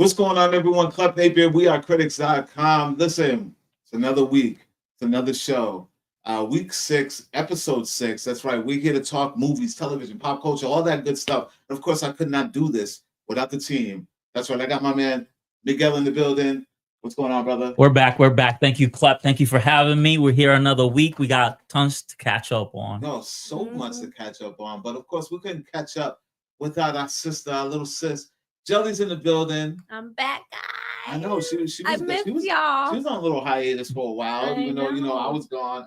What's going on, everyone? Club Napier, we are critics.com. Listen, it's another week. It's another show. Week 6, episode 6. That's right. We're here to talk movies, television, pop culture, all that good stuff. And of course, I could not do this without the team. That's right. I got my man Miguel in the building. What's going on, brother? We're back. We're back. Thank you, Clep. Thank you for having me. We're here another week. We got tons to catch up on. No, so much to catch up on. But of course, we couldn't catch up without our sister, our little sis. Jelly's in the building. I'm back, guys. I know she was y'all. She was on a little hiatus for a while, even though I was gone.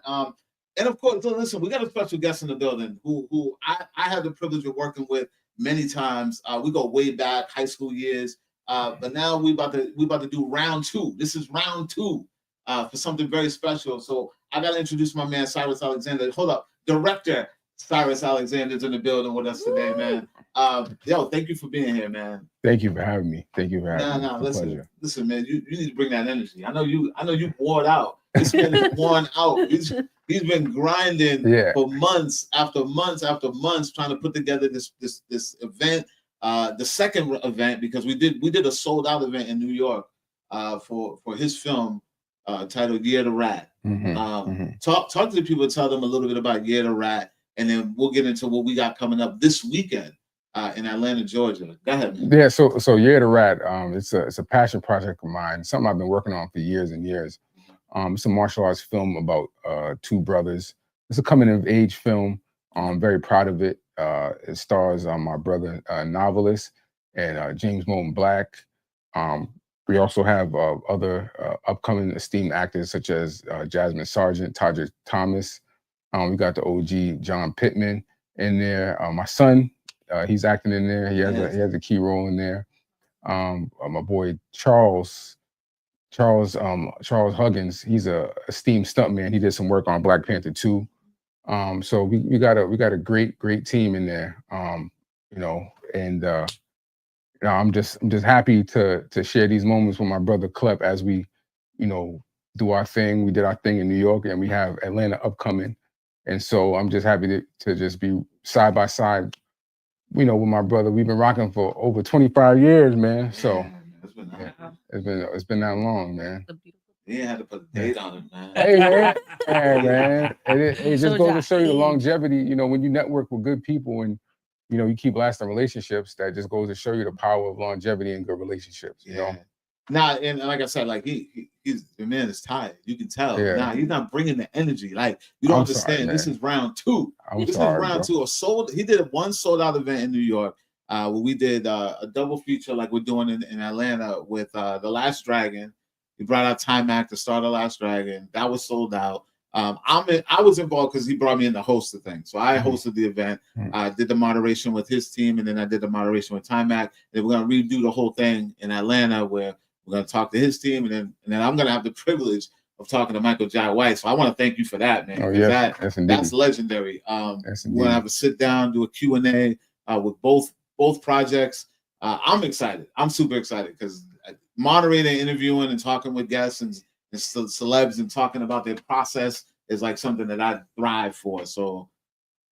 And of course, listen, we got a special guest in the building who I had the privilege of working with many times. We go way back, high school years. But now we about to do round 2. This is round 2 for something very special. So I gotta introduce my man Cyrus Alexander. Hold up, director Cyrus Alexander's in the building with us today, man. Yo, thank you for being here, man. Thank you for having me. Thank you for having me. Listen, man. You need to bring that energy. I know you poured out. This man is worn out. He's been grinding for months after months after months trying to put together this event. The second event, because we did a sold out event in New York for his film titled Year the Rat. Talk to the people, tell them a little bit about Year the Rat, and then we'll get into what we got coming up this weekend in Atlanta, Georgia. Go ahead, man. Yeah, so Year the Rat, it's a passion project of mine, something I've been working on for years and years. It's a martial arts film about 2 brothers. It's a coming of age film. I'm very proud of it. It stars my brother, novelist, and James Moulton Black. We also have other upcoming esteemed actors such as Jasmine Sargent, Todrick Thomas. We got the OG John Pittman in there. My son, he's acting in there. He has a key role in there. My boy Charles Huggins, he's a esteemed stuntman. He did some work on Black Panther 2. So we got a great team in there. I'm just happy to share these moments with my brother Clep as we, do our thing. We did our thing in New York, and we have Atlanta upcoming. And so I'm just happy to just be side by side, with my brother. We've been rocking for over 25 years, man. So it's been that long, man. You had to put a date on it, man. Hey, man. It just goes to show you the longevity. When you network with good people and you keep lasting relationships, that just goes to show you the power of longevity and good relationships. You know. Nah, and like I said, like the man is tired. You can tell. Yeah. Nah, he's not bringing the energy. Like you don't understand. Sorry, this is round 2. This is round 2. He did one sold out event in New York. Where we did a double feature like we're doing in Atlanta with The Last Dragon. He brought out Timac to start The Last Dragon. That was sold out. I was involved because he brought me in to host the thing. So I hosted the event. I did the moderation with his team, and then I did the moderation with Timac. And we're gonna redo the whole thing in Atlanta, where we're gonna talk to his team, and then I'm gonna have the privilege of talking to Michael Jai White. So I want to thank you for that, man. Oh, yes. That's legendary. We're gonna have a sit down, do a Q&A with both projects. I'm excited. I'm super excited because moderating, interviewing, and talking with guests and celebs and talking about their process is like something that I thrive for. So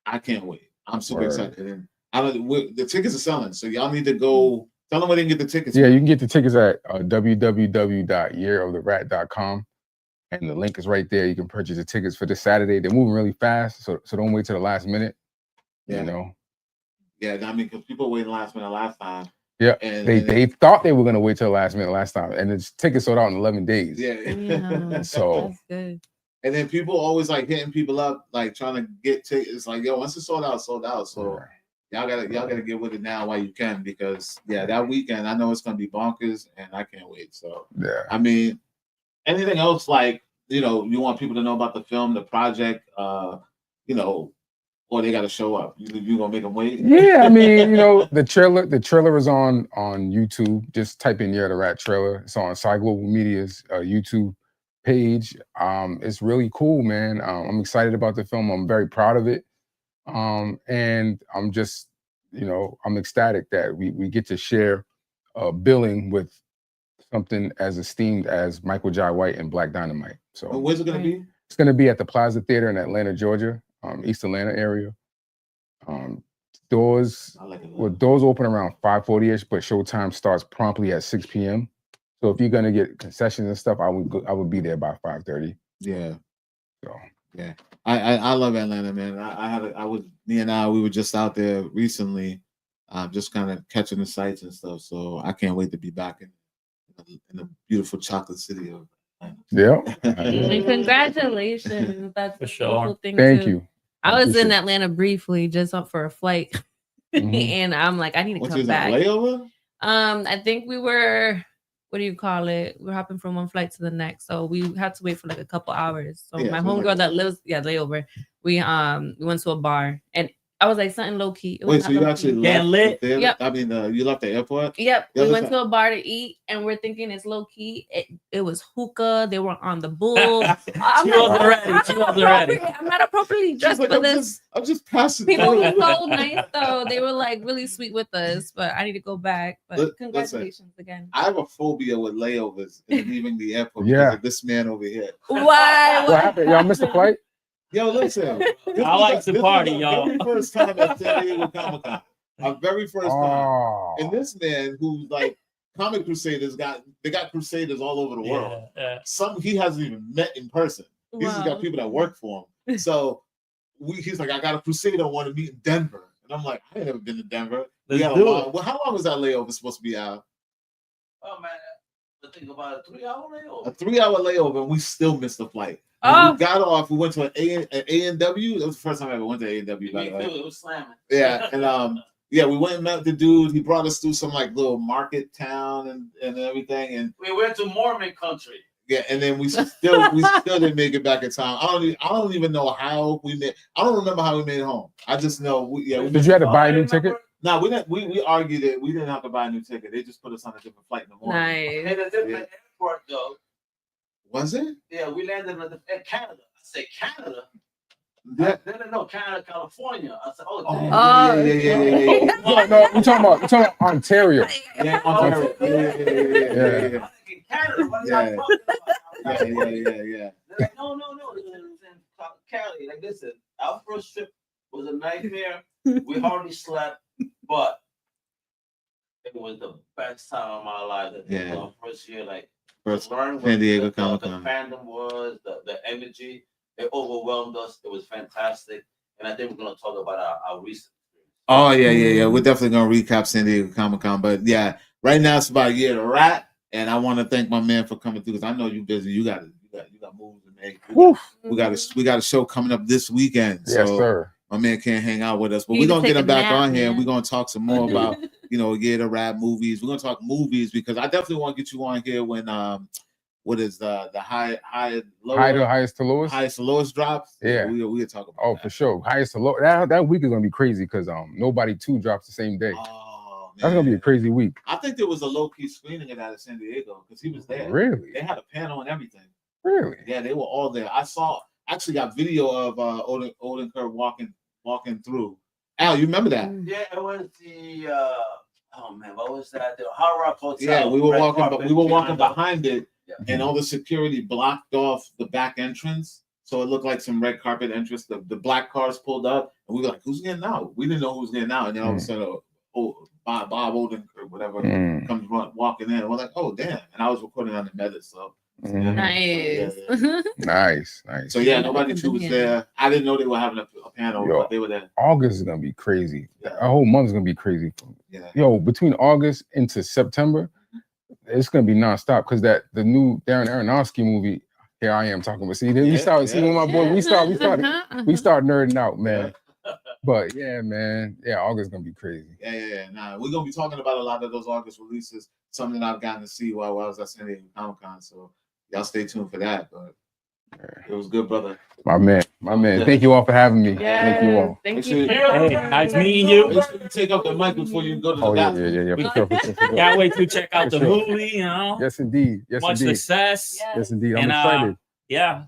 I can't wait. I'm super excited. And the tickets are selling, so y'all need to go. Tell them where they can get the tickets. Yeah, you can get the tickets at www.yearoftherat.com, and the link is right there. You can purchase the tickets for this Saturday. They're moving really fast, so don't wait till the last minute. Yeah, I mean, because people waited last minute last time. Yeah, and they thought they were going to wait till the last minute last time, and the tickets sold out in 11 days. Yeah. So that's good. And then people always like hitting people up, like trying to get tickets. It's like, yo, once it's sold out, sold out. So y'all gotta get with it now while you can, because that weekend I know it's gonna be bonkers, and I can't wait. So I mean, anything else like you want people to know about the film, the project, or they got to show up. You gonna make them wait? Yeah, I mean, the trailer is on YouTube. Just type in Year the Rat trailer. It's on Cy Global Media's YouTube page. It's really cool, man. I'm excited about the film. I'm very proud of it. And I'm just, I'm ecstatic that we get to share billing with something as esteemed as Michael Jai White and Black Dynamite. So where's it gonna be? It's gonna be at the Plaza Theater in Atlanta, Georgia. East Atlanta area. doors I like it. well, doors open around 5:40ish, but showtime starts promptly at 6 p.m. So if you're gonna get concessions and stuff, I would be there by 5:30. Yeah. So yeah, I love Atlanta, man. We were just out there recently, just kind of catching the sights and stuff. So I can't wait to be back in the beautiful chocolate city of Atlanta. Yeah. And congratulations. That's For a sure. beautiful thing. Thank too. you. I was in Atlanta briefly just up for a flight. Mhm. And I'm like, I need to come back. Layover? I think we were, what do you call it? We're hopping from one flight to the next. So we had to wait for like a couple hours. So Yeah, my so homegirl like- that lives, layover, we went to a bar and I was like something low key. It was Wait, not so you low actually key. Getting left? lit? Yep. I mean, you left the airport. Yep, Yeah, we went listen. to a bar to eat, and we're thinking it's low key. It was hookah. They were on the bull. I'm She like, wasn't ready. I'm She not wasn't ready. appropriate- I'm not appropriately She's dressed like, for this. I'm just passing. People through. were so nice though. They were like really sweet with us, but I need to go back. But Listen, congratulations again. I have a phobia with layovers and leaving the airport Yeah. because of this man over here. Why? What happened? Y'all missed the flight? Yo, listen. I like to party, y'all. Very first time at San Diego Comic-Con. Our very first time. Oh. And this man who's like Comic Crusaders got Crusaders all over the world. Yeah. Some he hasn't even met in person. He's just got people that work for him. So he's like, I got a Crusader I want to meet in Denver. And I'm like, I ain't never been to Denver. Let's do it. Well, how long was that layover supposed to be out? Oh man, I think about a 3-hour layover. A 3-hour layover, and we still missed the flight. Oh. We got off. We went to an A&W. That was the first time I ever went to A&W. By Me the way. too. It was slamming. Yeah, and yeah, we went and met the dude. He brought us through some like little market town and everything. And We went to Mormon country. yeah, and then we still didn't make it back in time. I don't even know how we made. I don't remember how we made it home. I just know Did you have to buy a new ticket? No, we didn't. We argued it. We didn't have to buy a new ticket. They just put us on a different flight in the morning. Nice. In a different airport though. Was it? Yeah, we landed in Canada. I said Canada. Yeah. No, Canada, California. I said, oh, Oh, damn. yeah. No, we're talking about Ontario. Yeah, Ontario. Yeah. I'm thinking Canada. What Yeah. are you talking about? Yeah. They're like, no. This is in Cali. Like, listen, our first trip was a nightmare. We hardly slept, but it was the best time of my life. Yeah. Our first year, like, First learn what San Diego the Comic-Con. fandom was, the energy. It overwhelmed us. It was fantastic. And I think we're going to talk about our recent experience. Oh yeah. We're definitely gonna recap San Diego Comic-Con, but yeah, right now it's about a year to wrap, and I want to thank my man for coming through because I know you're busy. You got moves to make. We got a show coming up this weekend. Yes, so sir. my man can't hang out with us, but He we're need to gonna get take him a back nap, on here. And man. we're gonna talk some more about year to wrap movies. We're gonna talk movies because I definitely want to get you on here when what is the Highest to lowest? highest to lowest drops. Yeah. We'll talk about Oh, that. for sure. Highest to low. That week is gonna be crazy because Nobody 2 drops the same day. Oh, That's gonna be a crazy week. I think there was a low key screening of that at San Diego because he was there. Really? They had a panel and everything. Really? Yeah, they were all there. Actually got video of Odenkirk walking through. Al, you remember that? Yeah, it was the, oh man, what was that? The Hard Rock Hotel. Yeah, we were Red walking, carpet behind it, Yeah. and all the security blocked off the back entrance, so it looked like some red carpet entrance. The black cars pulled up, and we were like, "Who's getting out?" We didn't know who was getting out, and then all of a sudden, Bob Odenkirk, whatever, comes walking in. We're like, "Oh damn!" And I was recording on the Meta, so. Nice. Nice. So yeah, Nobody 2 was there. I didn't know they were having a panel, but they were there. August is gonna be crazy. A whole month is gonna be crazy. Yeah. Yo, between August into September, it's gonna be nonstop because the new Darren Aronofsky movie. Here I am talking about. See, we started seeing my boy. We start nerding out, man. But yeah, man. Yeah, August is gonna be crazy. Yeah. Nah, we're gonna be talking about a lot of those August releases. Something I've gotten to see while I was at San Diego Comic-Con. So y'all stay tuned for that. But it was good, brother. My man. Thank you all for having me. Yes, Thank you all. Thank Make you. sure Hey, nice meeting you. Make sure you take up the mic before you go to the Oh yeah. bathroom. For sure. Can't wait to check out the For sure. movie. Yes, indeed. Yes, Much indeed. success. Yes, indeed. I'm And, excited. Yeah.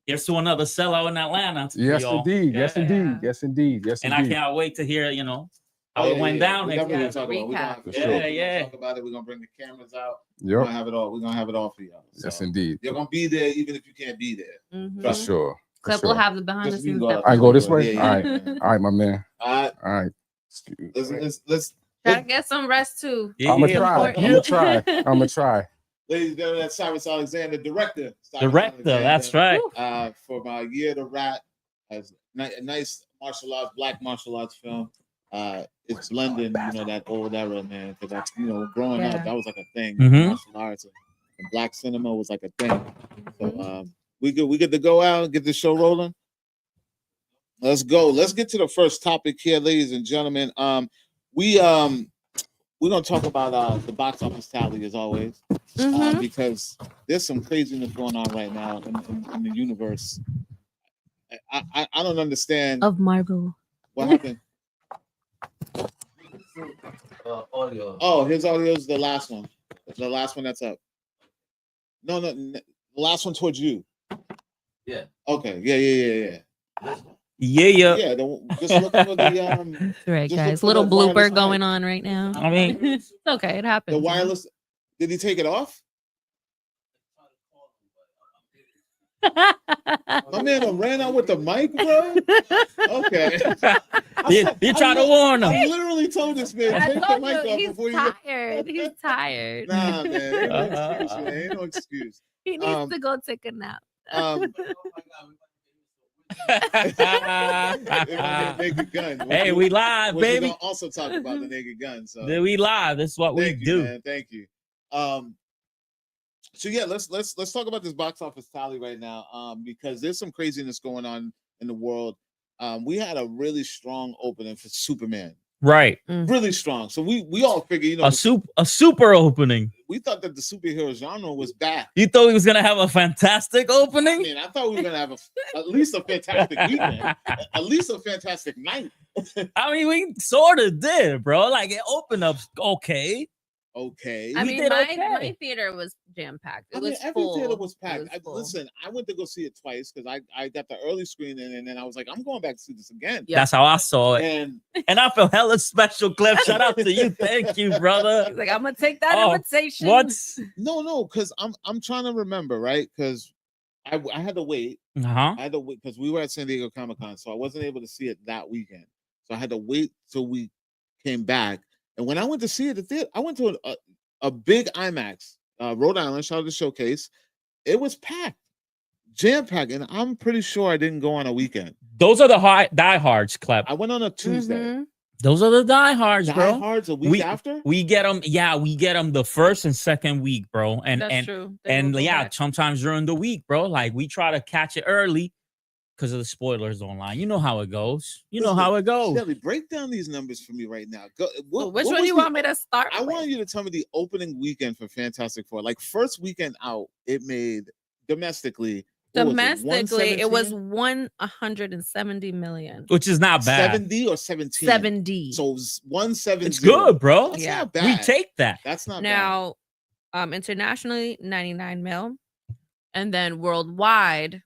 Here's to another sellout in Atlanta. Yes, y'all. indeed. Yeah. Yes, indeed. Yes, indeed. Yes, And I indeed. can't wait to hear, how it went down. We're next definitely year. gonna talk about it. We're gonna have For it. sure. We're gonna Yeah. talk about it. We're gonna bring the cameras out. Yep. We're gonna have it all. We're gonna have it all for y'all. So Yes, indeed. you're gonna be there even if you can't be there. Mhm. For sure. For Clip sure. will have the behind the Just you scenes go stuff. out. I go this way. Yeah. All right, my man. All right. All right. Let's try to get some rest too. Yeah, I'm gonna try. Ladies and gentlemen, that's Cyrus Alexander, director. That's right. For my Year the Rat, as a nice martial arts, black martial arts film. It's blending, that old era, man. Because that's, growing up, that was like a thing. Martial arts and black cinema was like a thing. So we good to go out and get the show rolling. Let's go. Let's get to the first topic here, ladies and gentlemen. We're gonna talk about the box office tally as always, because there's some craziness going on right now in the universe. I don't understand of Marvel. What happened? Audio. Oh, his audio is the last one. The last one that's up. No, the last one towards you. Yeah. Okay. Yeah. Yeah. Just looking for the right, guys. Little blooper going on right now. I mean, it's okay. It happens. The wireless. Did he take it off? My man ran out with the mic, bro. Okay. You try to warn him. I literally told this man, take the mic off before you. He's tired. Nah, man. Ain't no excuse. He needs to go take a nap. Naked Gun. Hey, we live, baby. We're gonna also talk about the Naked Gun. So we live. That's what we do. Man. Thank you. So yeah, let's talk about this box office tally right now. Because there's some craziness going on in the world. We had a really strong opening for Superman. Right. Really strong. So we all figured, a super opening. We thought that the superhero genre was back. You thought he was gonna have a fantastic opening? I mean, I thought we were gonna have at least a fantastic weekend, at least a fantastic night. I mean, we sort of did, bro. Like it opened up okay. I mean, my theater was jam packed. Every theater was packed. Listen, I went to go see it twice because I got the early screening, and then I was like, I'm going back to see this again. Yep. That's how I saw it, and I feel hella special. Cliff, shout out to you, thank you, brother. He's like, I'm gonna take that invitation. No, because I'm trying to remember, right? Because I had to wait. I had to wait because we were at San Diego Comic-Con, so I wasn't able to see it that weekend. So I had to wait till we came back. And when I went to see it at the theater, I went to a big IMAX, Rhode Island, shout out to Showcase. It was packed, jam-packed, and I'm pretty sure I didn't go on a weekend. Those are the diehards, Clep. I went on a Tuesday. Those are the diehards, bro. Diehards a week after? We get them, we get them the first and second week, bro. That's true. Sometimes during the week, bro. Like we try to catch it early because of the spoilers online. You know how it goes. Shelly, break down these numbers for me right now. Which one do you want me to start I want you to tell me the opening weekend for Fantastic Four. Like first weekend out, it made domestically. It was 170 million. Which is not bad. 70 or 17? 70. So 170. It's good, bro. That's not bad. We take that. That's not bad. Now, internationally, 99 mil. And then worldwide,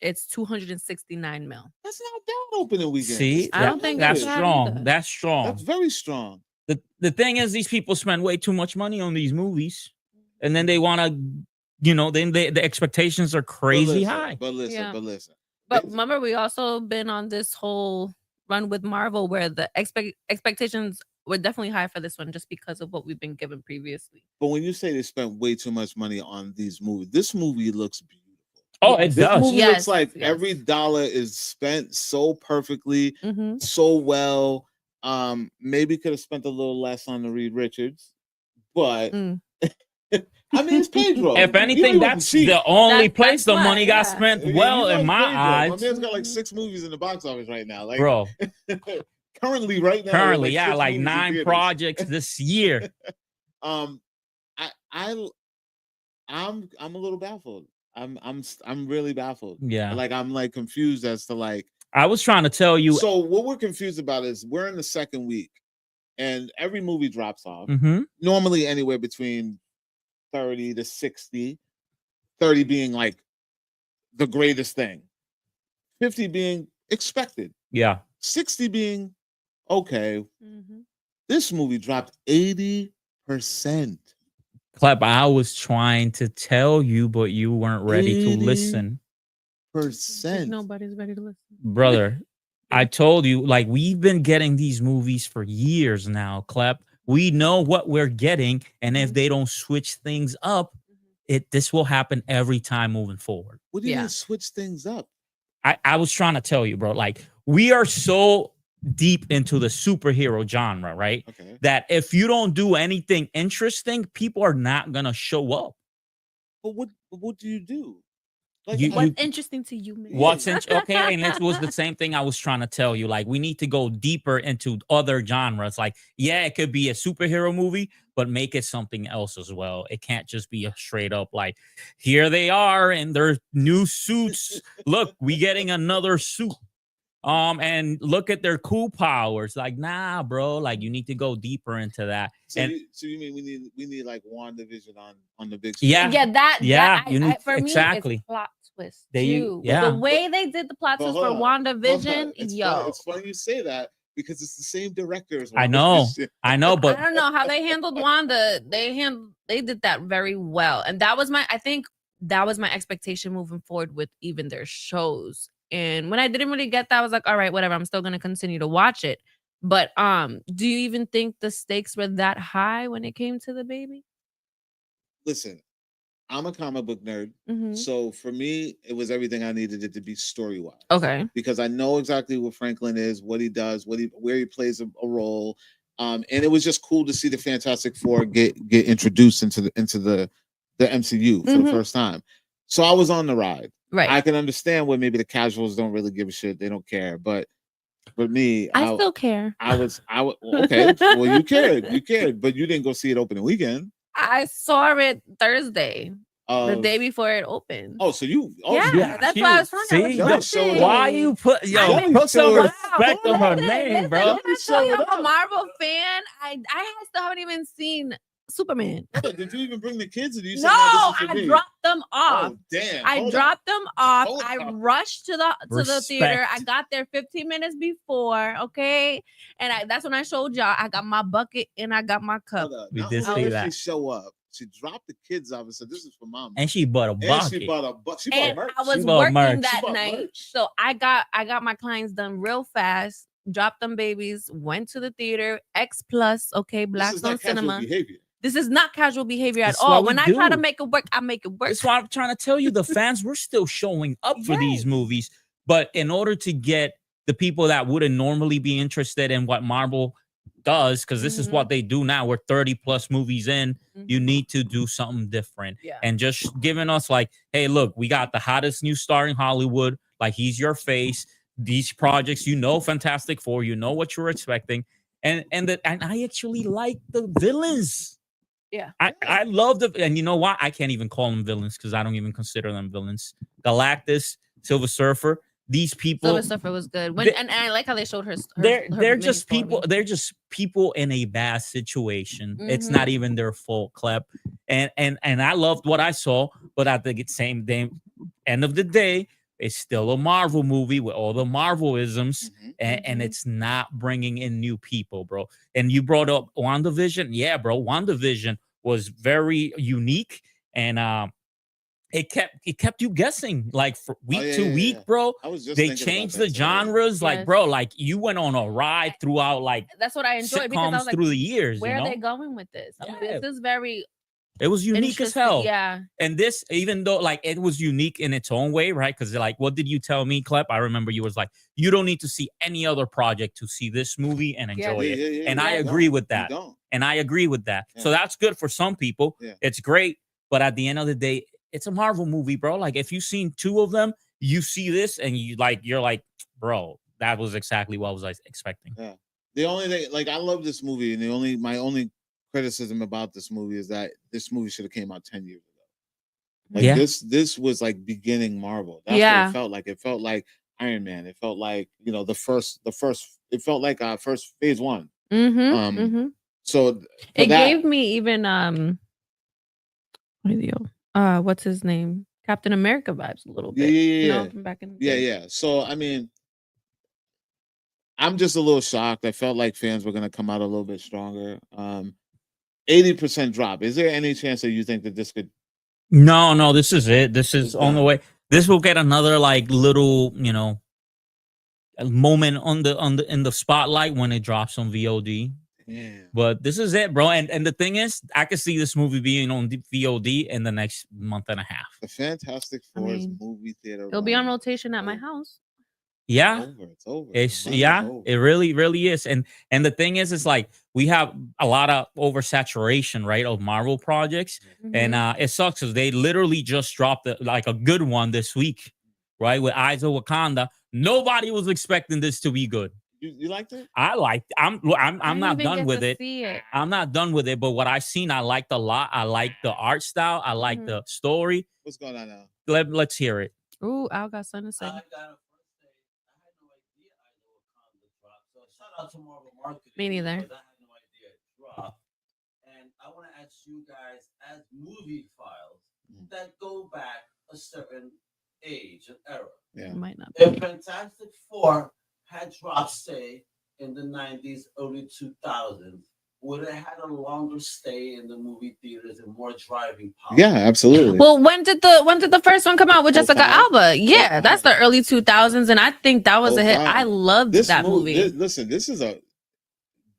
it's 269 mil. That's not bad opening weekend. See, I don't think that's strong. That's strong. That's very strong. The thing is, these people spend way too much money on these movies, and then they want to, then the expectations are crazy high. But listen. But remember, we also been on this whole run with Marvel where the expectations were definitely high for this one just because of what we've been given previously. But when you say they spent way too much money on these movies, this movie looks beautiful. Oh, it does. Movie looks like every dollar is spent so perfectly, so well. Maybe could have spent a little less on the Reed Richards, but I mean, it's Pedro. If anything, that's the only place the money got spent well in my eyes. My man's got like 6 movies in the box office right now, like bro. Currently, right now, like 9 projects this year. I'm a little baffled. I'm really baffled. Yeah. Like I'm like confused as to like I was trying to tell you. So what we're confused about is we're in the second week and every movie drops off. Normally anywhere between 30 to 60. 30 being like the greatest thing. 50 being expected. Yeah. 60 being okay. This movie dropped 80%. Clap, I was trying to tell you, but you weren't ready to listen. Percent. Nobody's ready to listen. Brother, I told you, like, we've been getting these movies for years now, Clep. We know what we're getting, and if they don't switch things up, this will happen every time moving forward. What do you mean switch things up? I was trying to tell you, bro. Like, we are so deep into the superhero genre, right? Okay. That if you don't do anything interesting, people are not gonna show up. But what do you do? Like, what's interesting to you, man? Okay, and this was the same thing I was trying to tell you. Like, we need to go deeper into other genres. Like, yeah, it could be a superhero movie, but make it something else as well. It can't just be a straight up like, here they are in their new suits. Look, we getting another suit. And look at their cool powers. Like, nah, bro. Like, you need to go deeper into that. So, you mean we need like WandaVision on the big screen? For me, it's plot twist too. The way they did the plot twist for WandaVision, it's funny you say that because it's the same directors. I know, but I don't know how they handled Wanda. They did that very well, and I think that was my expectation moving forward with even their shows. And when I didn't really get that, I was like, all right, whatever. I'm still going to continue to watch it. But do you even think the stakes were that high when it came to the baby? Listen, I'm a comic book nerd. So for me, it was everything I needed it to be story-wise. Okay. Because I know exactly what Franklin is, what he does, where he plays a role. And it was just cool to see the Fantastic Four get introduced into the MCU for the first time. So I was on the ride. Right. I can understand where maybe the casuals don't really give a shit. They don't care. But for me, I still care. Okay. Well, you cared, but you didn't go see it opening weekend. I saw it Thursday, the day before it opened. Oh, so you? That's why I was trying to. Why you put some respect on her name, bro? I'm a Marvel fan. I still haven't even seen Superman. Did you even bring the kids? Or did you no, I dropped them off. Oh, damn. I dropped them off. I rushed to the theater. I got there 15 minutes before, okay? And that's when I showed y'all. I got my bucket and I got my cup. We did see that. She show up. She dropped the kids off and said, "This is for mom." And she bought a bucket. She bought merch. I was working that night, so I got my clients done real fast. Dropped them babies. Went to the theater. X Plus, okay, Blackstone Cinema. This is not casual behavior at all. When I try to make it work, I make it work. That's why I'm trying to tell you, the fans were still showing up for these movies. But in order to get the people that wouldn't normally be interested in what Marvel does, because this is what they do now, we're 30 plus movies in, you need to do something different. And just giving us like, hey, look, we got the hottest new star in Hollywood. Like, he's your face. These projects, Fantastic Four, what you're expecting. And I actually like the villains. Yeah, I love and you know what? I can't even call them villains because I don't even consider them villains. Galactus, Silver Surfer, these people. Silver Surfer was good. And I like how they showed her. They're just people. They're just people in a bad situation. It's not even their fault, Clep. And I loved what I saw, but at the same end of the day, it's still a Marvel movie with all the Marvel-isms, and it's not bringing in new people, bro. And you brought up WandaVision. Yeah, bro. WandaVision was very unique, and it kept you guessing, like, for week to week, bro. They changed the genres, like, bro, like, you went on a ride throughout, like, that's what I enjoyed because I was like, through the years. Where are they going with this? I mean, this is very. It was unique as hell. Yeah. And this, even though like it was unique in its own way, right? Because like, what did you tell me, Clep? I remember you was like, you don't need to see any other project to see this movie and enjoy it. And I agree with that. And I agree with that. So that's good for some people. It's great. But at the end of the day, it's a Marvel movie, bro. Like, if you've seen 2 of them, you see this and you're like, bro, that was exactly what I was expecting. Yeah. The only thing, like, I love this movie, and my only criticism about this movie is that this movie should have came out 10 years ago. Like, this was like beginning Marvel. That's what it felt like. It felt like Iron Man. It felt like, the first it felt like first phase 1. So it gave me even what's his name? Captain America vibes a little bit. From back in the day. So I mean, I'm just a little shocked. I felt like fans were gonna come out a little bit stronger. 80% drop. Is there any chance that you think that this could? No, this is it. This is on the way. This will get another like little, moment on the in the spotlight when it drops on VOD. Yeah. But this is it, bro. And the thing is, I could see this movie being on VOD in the next month and a half. The Fantastic Four's movie theater. It'll be on rotation at my house. Yeah, it's over. It really is. And the thing is, it's like we have a lot of oversaturation, right, of Marvel projects, and it sucks because they literally just dropped like a good one this week, right, with Eyes of Wakanda. Nobody was expecting this to be good. You liked it? I liked. I'm not done with it. I'm not done with it. But what I've seen, I liked a lot. I like the art style. I like the story. What's going on now? Let's hear it. Ooh, Al got something to say. Shout out to Marvel Marketing. Me neither. I had no idea it dropped. And I want to ask you guys, as movie files that go back a certain age and era. Yeah. Might not be. If Fantastic Four had dropped, say, in the 90s, early 2000s, would it had a longer stay in the movie theaters and more driving power? Yeah, absolutely. Well, when did the first one come out with Jessica Alba? Yeah, that's the early 2000s, and I think that was a hit. I loved that movie. Listen, this is a,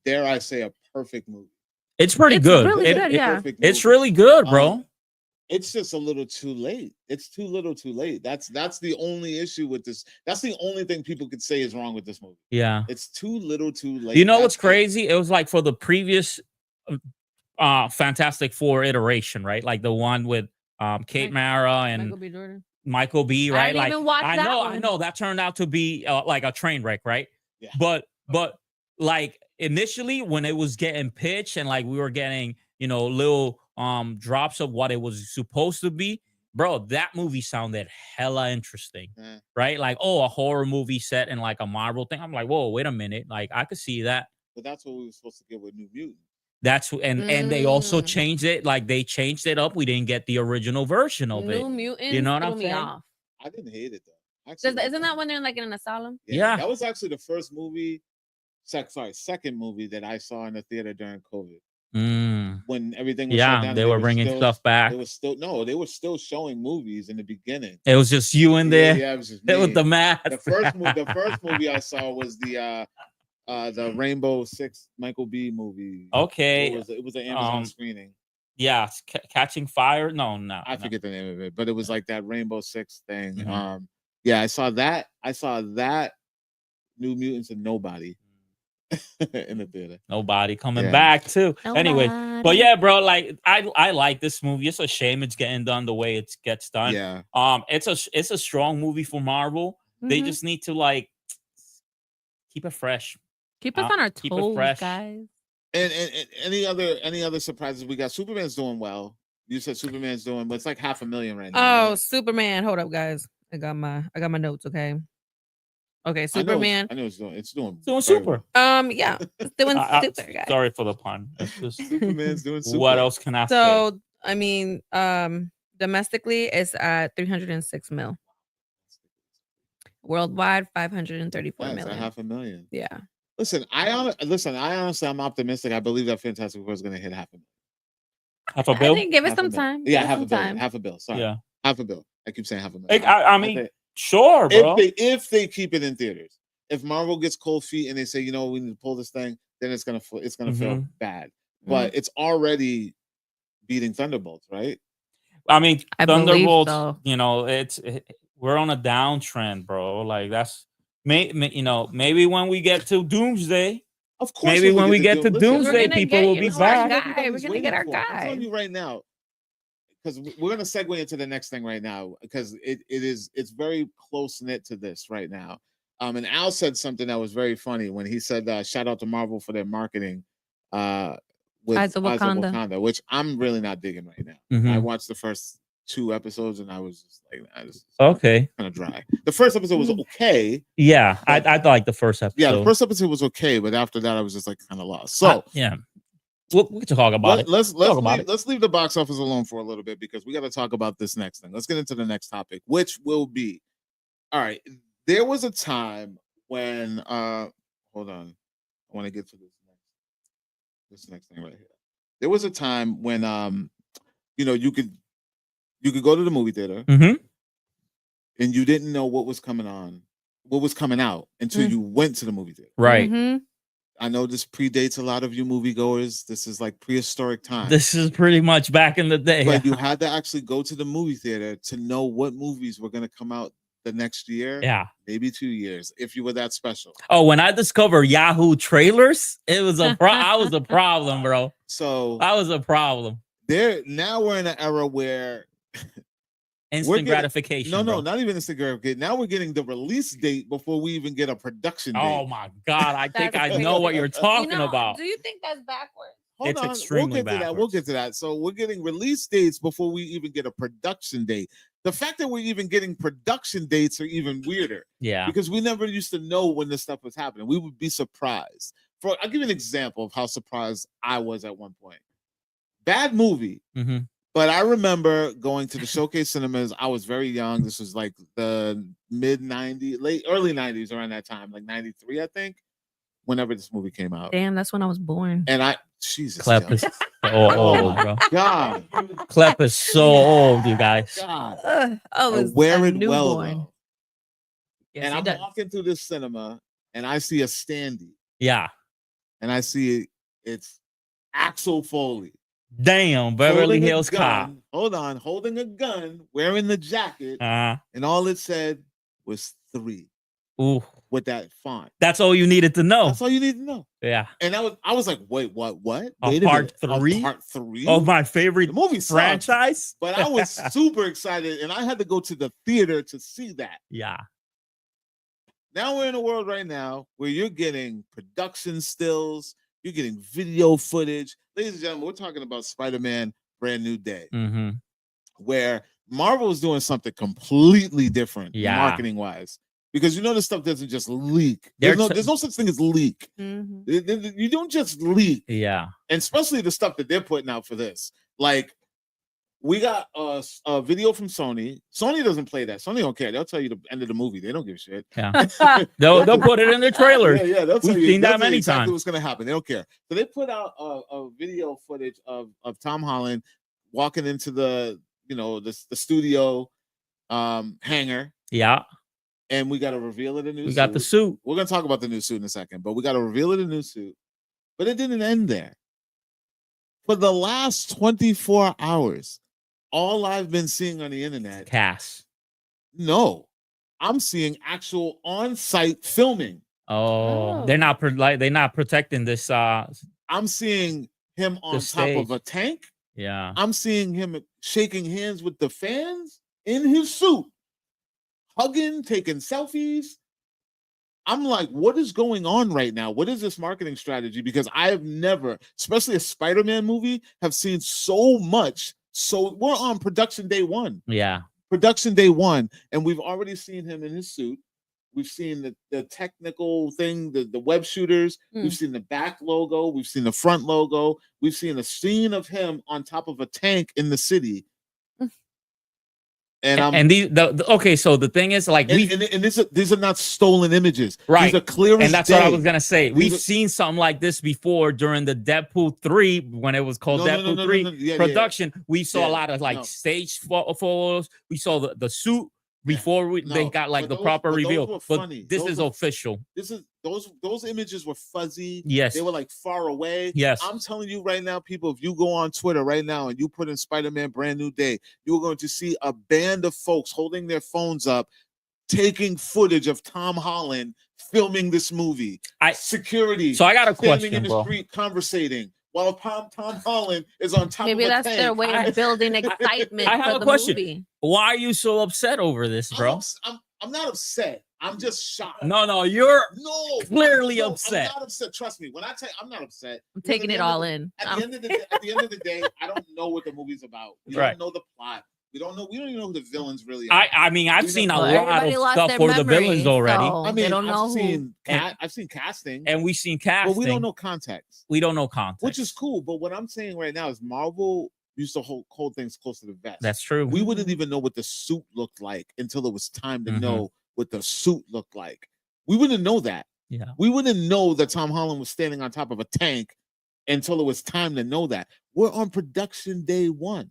dare I say, a perfect movie. It's pretty good. Really good, yeah. It's really good, bro. It's just a little too late. It's too little too late. That's the only issue with this. That's the only thing people could say is wrong with this movie. Yeah. It's too little too late. You know what's crazy? It was like for the previous Fantastic Four iteration, right? Like the one with Kate Mara and Michael B. Jordan. Michael B, right? I didn't even watch that one. I know that turned out to be like a train wreck, right? Yeah. But like initially when it was getting pitched and like we were getting, little drops of what it was supposed to be, bro, that movie sounded hella interesting, right? Like, a horror movie set in like a Marvel thing. I'm like, whoa, wait a minute, like I could see that. But that's what we were supposed to get with New Mutant. That's and they also changed it, like they changed it up. We didn't get the original version of it. New Mutants, you know what I'm saying? I didn't hate it though. Actually, isn't that when they're like in an asylum? Yeah, that was actually the first movie. Second movie that I saw in the theater during COVID. When everything was shut down, they were bringing stuff back. They were still showing movies in the beginning. It was just you in there. Yeah, it was just me. With the mask. The first movie I saw was the Rainbow Six Michael B movie. Okay, it was an Amazon screening. Yeah, Catching Fire. No, I forget the name of it, but it was like that Rainbow Six thing. Yeah, I saw that. New Mutants and Nobody. In the theater. Nobody coming back too. Anyway, but yeah, bro, like I like this movie. It's a shame it's getting done the way it gets done. Yeah. It's a strong movie for Marvel. They just need to like keep it fresh. Keep us on our toes, guys. And any other surprises we got? Superman's doing well. You said Superman's doing, but it's like 500,000 right now. Oh, right? Superman. Hold up, guys. I got my notes, okay? Okay, Superman. I know it's doing super. Yeah, it's doing super, guys. Sorry for the pun. Superman's doing super. What else can I say? So, I mean, domestically, it's at 306 mil. Worldwide, 534 million. That's 500,000. Yeah. Listen, I honestly, I'm optimistic. I believe that Fantastic Four is going to hit 500,000. Half a bill? I think give it some time. Yeah, half a bill. Sorry. Yeah. Half a bill. I keep saying 500,000. I mean, sure, bro. If they keep it in theaters, if Marvel gets cold feet and they say, we need to pull this thing, then it's gonna feel bad. But it's already beating Thunderbolts, right? I mean, I Thunderbolts. So. We're on a downtrend, bro. Like that's maybe when we get to Doomsday. Of course, maybe when we get to Doomsday, people will be back. We're gonna get our guy. I'm telling you right now. Because we're gonna segue into the next thing right now, because it's very close knit to this right now. And Al said something that was very funny when he said, "Shout out to Marvel for their marketing with Eyes of Wakanda," which I'm really not digging right now. I watched the first 2 episodes and I was just like, okay, kind of dry. The first episode was okay. Yeah, I like the first episode. Yeah, the first episode was okay, but after that, I was just like kind of lost. So yeah. We can talk about it. Let's leave the box office alone for a little bit because we got to talk about this next thing. Let's get into the next topic, which will be, all right. There was a time when hold on, I want to get to this next thing right here. There was a time when you could go to the movie theater and you didn't know what was coming on, what was coming out until you went to the movie theater. Right. I know this predates a lot of you moviegoers. This is like prehistoric time. This is pretty much back in the day. But you had to actually go to the movie theater to know what movies were going to come out the next year. Yeah. Maybe 2 years, if you were that special. Oh, when I discovered Yahoo trailers, it was I was a problem, bro. So I was a problem. Now we're in an era where instant gratification. No, bro. not even instant gratification. Now we're getting the release date before we even get a production date. Oh my God. I think I know what you're talking about. Do you think that's backwards? It's extremely backwards. We'll get to that. So we're getting release dates before we even get a production date. The fact that we're even getting production dates are even weirder. Yeah. Because we never used to know when this stuff was happening. We would be surprised. I'll give you an example of how surprised I was at one point. Bad movie. But I remember going to the Showcase Cinemas. I was very young. This was like the early 90s, around that time, like 93, I think, whenever this movie came out. Damn, that's when I was born. And Jesus. Clep is so old, bro. God. Clep is so old, you guys. God. I was wearing a well, newborn. though. Yes, and I'm walking through this cinema, and I see a standee. Yeah. And I see it's Axel Foley. Damn, Beverly Hills Cop. Hold on, holding a gun, wearing the jacket, and all it said was 3. Ooh, with that font. That's all you needed to know. That's all you need to know. Yeah. And I was like, wait, what? Wait part 3? Part 3 of my favorite movie franchise. But I was super excited, and I had to go to the theater to see that. Yeah. Now we're in a world right now where you're getting production stills, you're getting video footage. Ladies and gentlemen, we're talking about Spider-Man Brand New Day, where Marvel is doing something completely different marketing-wise. Because this stuff doesn't just leak. There's no such thing as leak. You don't just leak. Yeah. And especially the stuff that they're putting out for this. Like, we got a video from Sony. Sony doesn't play that. Sony don't care. They'll tell you the end of the movie. They don't give a shit. Yeah. they'll put it in their trailers. Yeah, they'll tell We've you seen that many exactly times. what's going to happen. They don't care. So they put out a video footage of Tom Holland walking into the studio hangar. Yeah. And we got to reveal it a new suit. We got the suit. We're going to talk about the new suit in a second, but we got to reveal it a new suit. But it didn't end there. For the last 24 hours, all I've been seeing on the internet. Cass. No. I'm seeing actual on-site filming. Oh. They're not protecting this. I'm seeing him on top of a tank. Yeah. I'm seeing him shaking hands with the fans in his suit. Hugging, taking selfies. I'm like, what is going on right now? What is this marketing strategy? Because I have never, especially a Spider-Man movie, have seen so much. So we're on production day 1. Yeah. Production day 1. And we've already seen him in his suit. We've seen the technical thing, the web shooters. We've seen the back logo. We've seen the front logo. We've seen a scene of him on top of a tank in the city. And okay, so the thing is, like, these are not stolen images, right? These are clear, and that's day. What I was gonna say. We've seen something like this before during the Deadpool 3 when it was called Deadpool 3 production. We saw a lot of stage photos. We saw the suit before they got the proper reveal. But this is official. Those images were fuzzy. Yes, they were like far away. Yes, I'm telling you right now, people, if you go on Twitter right now and you put in Spider-Man Brand New Day, you're going to see a band of folks holding their phones up, taking footage of Tom Holland filming this movie. Security. So I got a question, in the street, conversating while Tom Holland is on top. Maybe of that's tank. their way of building excitement. I have for a question. Movie. Why are you so upset over this, bro? I'm not upset. I'm just shocked. No, you're clearly upset. I'm not upset. Trust me. When I tell you, I'm not upset. I'm taking it all in. At the end of the day, I don't know what the movie's about. We don't know the plot. We don't even know who the villains really are. I mean, I've seen a lot of stuff for the villains already. So I mean, they don't know I've seen casting. And we've seen casting. But we don't know context. We don't know context. Which is cool. But what I'm saying right now is Marvel used to hold things close to the vest. That's true. We wouldn't even know what the suit looked like until it was time to know what the suit looked like. We wouldn't know that. Yeah. We wouldn't know that Tom Holland was standing on top of a tank until it was time to know that. We're on production day 1.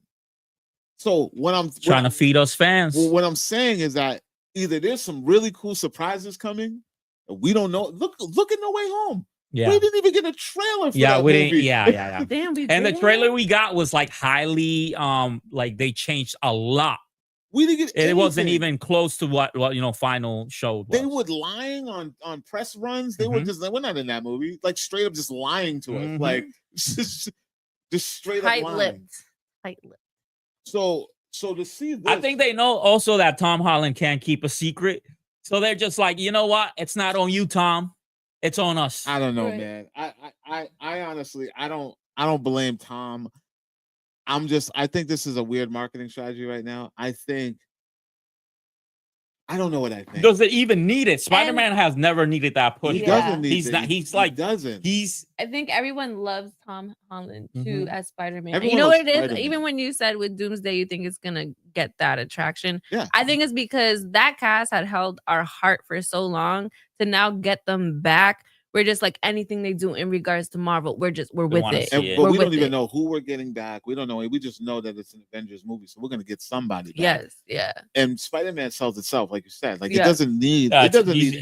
So when I'm trying to feed us fans. Well, what I'm saying is that either there's some really cool surprises coming, and we don't know. Look at No Way Home. Yeah, we didn't even get a trailer for yeah, that we movie. didn't. Yeah. Damn, we And the did. trailer we got was like highly, like they changed a lot. We didn't get anything. It wasn't even close to what final show was. They were lying on press runs. They were just like, we're not in that movie. Like straight up just lying to us. Like just straight up lying. Tight-lipped. So to see this, I think they know also that Tom Holland can't keep a secret. So they're just like, you know what? It's not on you, Tom. It's on us. I don't know, man. I honestly, I don't blame Tom. I think this is a weird marketing strategy right now. I don't know what I think. Does it even need it? Spider-Man has never needed that push. He doesn't need He's it. not. He's like doesn't. I think everyone loves Tom Holland too as Spider-Man. Everyone You know what loves it is? Spider-Man. Even when you said with Doomsday, you think it's gonna get that attraction. Yeah. I think it's because that cast had held our heart for so long to now get them back. We're just like anything they do in regards to Marvel, we're with it. But we don't even know who we're getting back. We don't know. We just know that it's an Avengers movie, so we're gonna get somebody back. Yes, yeah. And Spider-Man sells itself, like you said. Like it doesn't need. It doesn't need.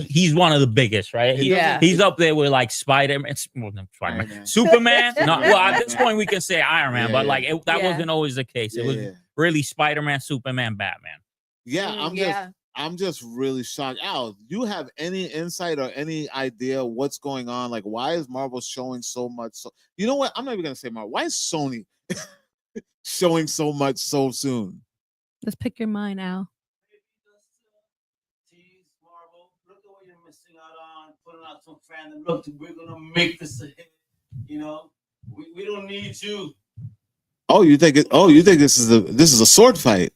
He's one of the biggest, right? He's up there with like Spider-Man. Superman. No, well, at this point we can say Iron Man, but like that wasn't always the case. It was really Spider-Man, Superman, Batman. Yeah, I'm just really shocked. Al, do you have any insight or any idea what's going on? Like, why is Marvel showing so much? You know what? I'm not even gonna say Marvel. Why is Sony showing so much so soon? Let's pick your mind, Al. Marvel, look at what you're missing out on. Putting out some fandom. Look, we're gonna make this a hit. You know, we don't need you. Oh, you think this is a sword fight?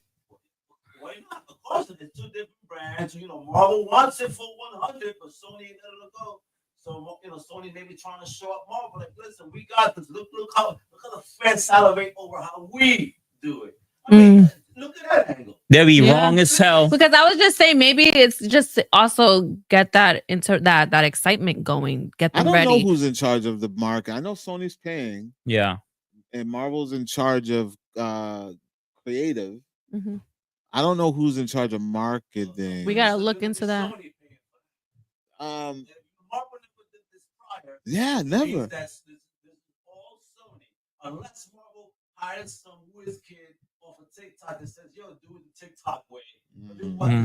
Why not? Of course, it's two different brands. You know, Marvel wants it for 100, but Sony ain't letting it go. So Sony may be trying to show up Marvel. Like, listen, we got this. Look how the fans salivate over how we do it. I mean, look at that angle. They'll be wrong as hell. Because I was just saying, maybe it's just to also get that that excitement going, get them ready. I don't know who's in charge of the market. I know Sony's paying. Yeah. And Marvel's in charge of creative. I don't know who's in charge of marketing. We gotta look into that. Yeah, never. That's all Sony, unless Marvel hires some whiz kid off of TikTok that says, "Yo, do it the TikTok way."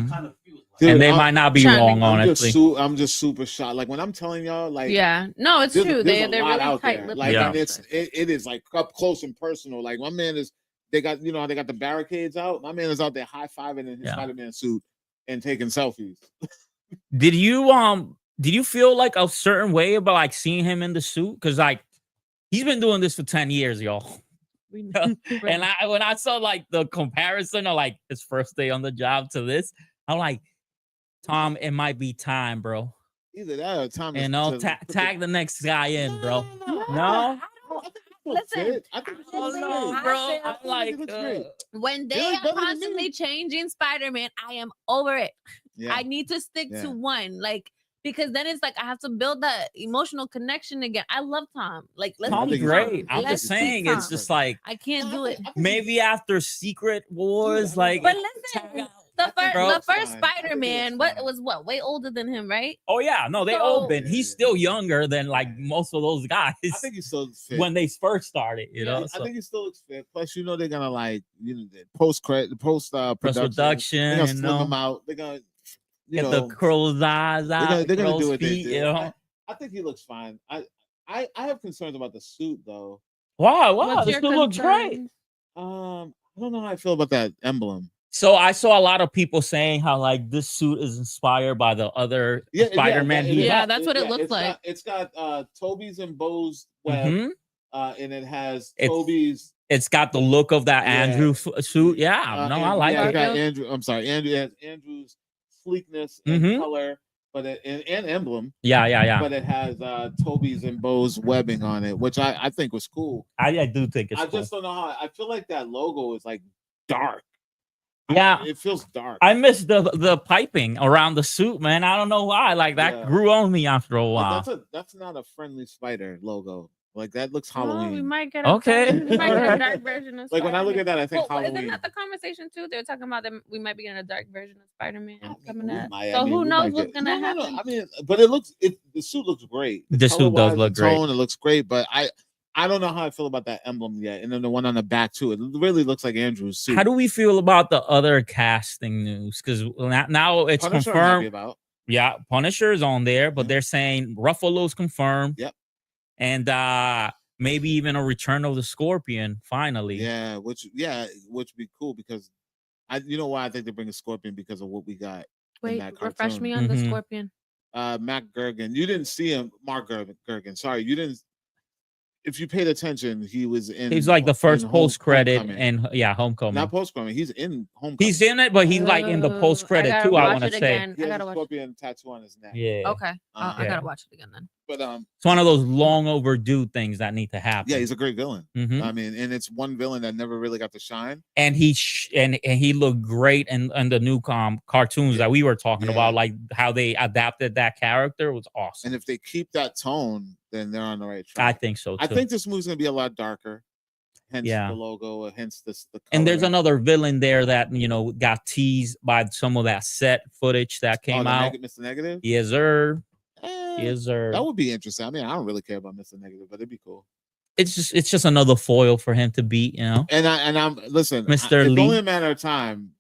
Kind of feels like. And they might not be wrong, honestly. I'm just super shocked. Like when I'm telling y'all, like, no, it's true. They're really tight. Like, and it is like up close and personal. Like my man is. They got they got the barricades out. My man is out there high fiving in his Spider-Man suit and taking selfies. Did you feel like a certain way about like seeing him in the suit? Because like he's been doing this for 10 years, y'all. And when I saw like the comparison of like his first day on the job to this, I'm like, Tom, it might be time, bro. Either that or Tom. Tag the next guy in, bro. No. Listen, I think bro. I'm like, when they are constantly changing Spider-Man, I am over it. I need to stick to one, like, because then it's like I have to build that emotional connection again. I love Tom. Like, Tom's great. I'm just saying, it's just like I can't do it. Maybe after Secret Wars, like, but listen. The first Spider-Man, what way older than him, right? Oh yeah, no, they all been. He's still younger than like most of those guys. I think he still looks fit. When they first started, you know. I think he still looks fit. Plus, they're gonna like post production. They're gonna slim him out. They're gonna get the curl's eyes out. They're gonna do what they do. You know? I think he looks fine. I have concerns about the suit though. Wow, this suit looks great. I don't know how I feel about that emblem. So I saw a lot of people saying how like this suit is inspired by the other Spider-Man. That's what it looks like. It's got Toby's and Bo's web, and it has Toby's. It's got the look of that Andrew suit. I like it. Got Andrew. I'm sorry, Andrew has Andrew's sleekness and color, but and emblem. Yeah. But it has Toby's and Bo's webbing on it, which I think was cool. I do think it's. I just don't know how. I feel like that logo is like dark. Yeah, it feels dark. I miss the piping around the suit, man. I don't know why. Like that grew on me after a while. That's not a friendly spider logo. Like that looks Oh, we Halloween. might get Okay. we might get a dark version of Like when I look at that, I think Halloween. Isn't that the conversation too? They're talking about that we might be getting a dark version of Spider-Man coming up. Might, so who we knows might what's gonna happen? No. I mean, but it looks. The suit looks great. The suit does look great. It looks great, but I don't know how I feel about that emblem yet. And then the one on the back too. It really looks like Andrew's suit. How do we feel about the other casting news? Because now it's Punisher confirmed. Yeah, Punisher is on there, but they're saying Ruffalo's confirmed. Yep. And maybe even a return of the Scorpion finally. Yeah, which would be cool because you know why I think they bring a Scorpion because of what we got. Wait, refresh me on the Scorpion. Mac Gergen. You didn't see him, Mark Gergen. Sorry, you didn't. If you paid attention, he was in. He's like the first post credit and Homecoming. Not post credit. He's in Homecoming. He's in it, but he's like in the post credit too. I want to say. I gotta watch Scorpion tattoo on his neck. Yeah. Okay. I gotta watch it again then. But it's one of those long overdue things that need to happen. Yeah, he's a great villain. I mean, and it's one villain that never really got to shine. And he looked great in the new cartoons that we were talking about, like how they adapted that character was awesome. And if they keep that tone, then they're on the right track. I think so too. I think this movie's gonna be a lot darker. Hence the logo, hence the color. And there's another villain there that got teased by some of that set footage that came out. Mr. Negative? Yes, sir. Yes, sir. That would be interesting. I mean, I don't really care about Mr. Negative, but it'd be cool. It's just another foil for him to beat, And I'm listen, Mr. Lee. It's only a matter of time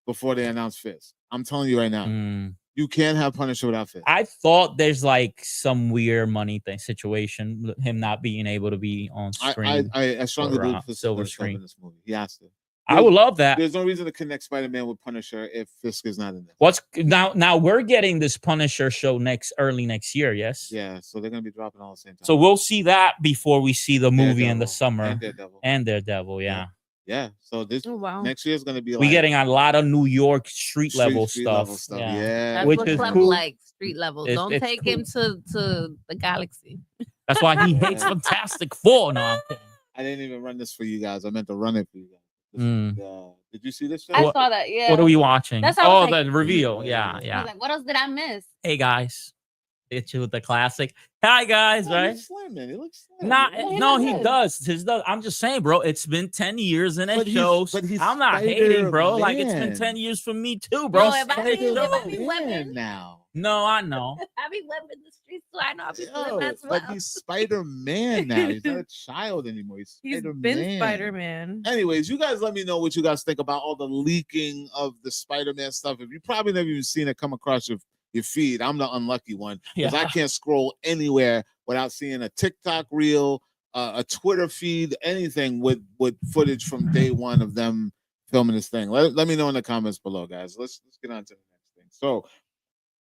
before they announce Fist. I'm telling you right now. You can't have Punisher without Fist. I thought there's like some weird money situation, him not being able to be on screen. I strongly believe Fist silver screen in this movie. He has to. I would love that. There's no reason to connect Spider-Man with Punisher if Fisk is not in there. What's now we're getting this Punisher show early next year, yes? Yeah, so they're gonna be dropping all the same time. So we'll see that before we see the movie in the summer. And Daredevil, yeah. Yeah. So this next year is gonna be we're getting a lot of New York street level stuff. Yeah. That's which what is Club cool. like street level. Don't take him to the galaxy. That's why he hates Fantastic Four. No, I didn't even run this for you guys. I meant to run it for you guys. Did you see this show? I saw that. Yeah. What are we watching? That's the reveal. Yeah. I was like, what else did I miss? Hey guys, hit you with the classic. Hi guys, right? He looks slim. No, he does. I'm just saying, bro. It's been 10 years and it shows. I'm not hating, bro. Like it's been 10 years for me too, bro. No, I be webbing now. No, I know. I be webbing the streets, so I know I'll be as well. But he's Spider-Man now. He's not a child anymore. He's been Spider-Man. Anyways, you guys let me know what you guys think about all the leaking of the Spider-Man stuff. If you probably never even seen it come across your feed, I'm the unlucky one because I can't scroll anywhere without seeing a TikTok reel, a Twitter feed, anything with footage from day one of them filming this thing. Let me know in the comments below, guys. Let's get on to the next thing. So,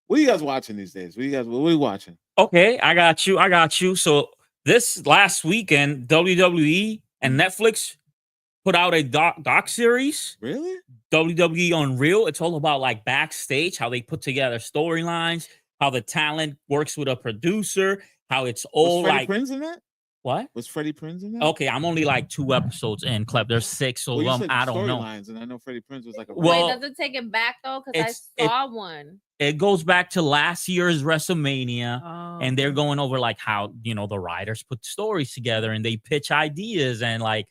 what are you guys watching these days? What are you watching? Okay, I got you. So this last weekend, WWE and Netflix put out a doc series. Really? WWE Unreal. It's all about like backstage, how they put together storylines, how the talent works with a producer, how it's all Was Freddie like Prinze in that? What? Was Freddie Prinze in that? Okay, I'm only like 2 episodes in, Cleb. There's 6 of them. I don't know. And I know Freddie Prinze was like a Wait, does it take it back though? Because I saw one. It goes back to last year's WrestleMania, and they're going over like how the writers put stories together and they pitch ideas and like.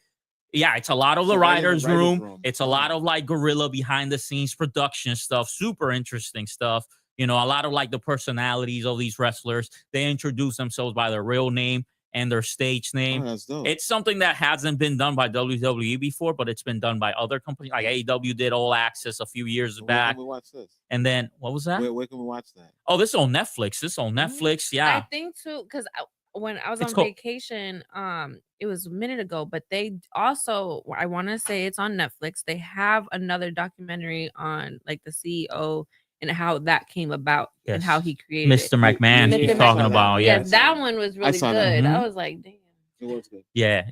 Yeah, it's a lot of the writer's room. It's a lot of like guerrilla behind the scenes production stuff, super interesting stuff. A lot of like the personalities of these wrestlers. They introduce themselves by their real name and their stage name. Oh, that's dope. It's something that hasn't been done by WWE before, but it's been done by other companies. Like AEW did All Access a few years back. Where can we watch this? And then what was that? Where can we watch that? Oh, this is on Netflix. Yeah. I think too, because when I was on vacation, it was a minute ago, but they also, I want to say it's on Netflix. They have another documentary on like the CEO and how that came about and how he created Mr. McMahon. He's talking about, that one was really good. I was like, damn. It was good. Yeah.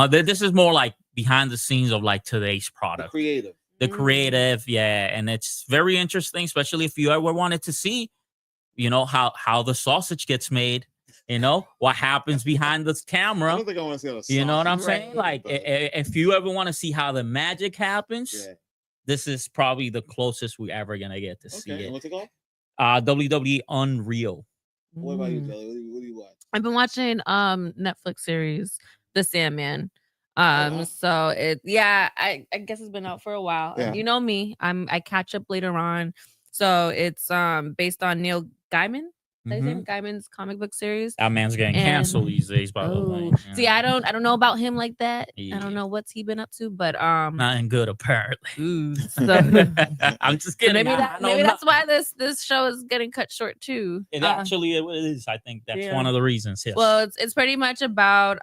This is more like behind the scenes of like today's product. The creative, and it's very interesting, especially if you ever wanted to see, how the sausage gets made. What happens behind the camera. I don't think I want to see how the You know what I'm saying? Like, if you ever want to see how the magic happens, this is probably the closest we're ever gonna get to see it. What's it called? WWE Unreal. What about you, Jelly? What do you watch? I've been watching Netflix series The Sandman. So I guess it's been out for a while. Yeah. You know me, I catch up later on. So it's based on Neil Gaiman. Gaiman's comic book series. That man's getting canceled these days, by the way. See, I don't know about him like that. Yeah. I don't know what's he been up to, but nothing good apparently. So I'm just kidding. Maybe that's why this show is getting cut short too. It actually is. I think that's one of the reasons. Yes. Well, it's pretty much about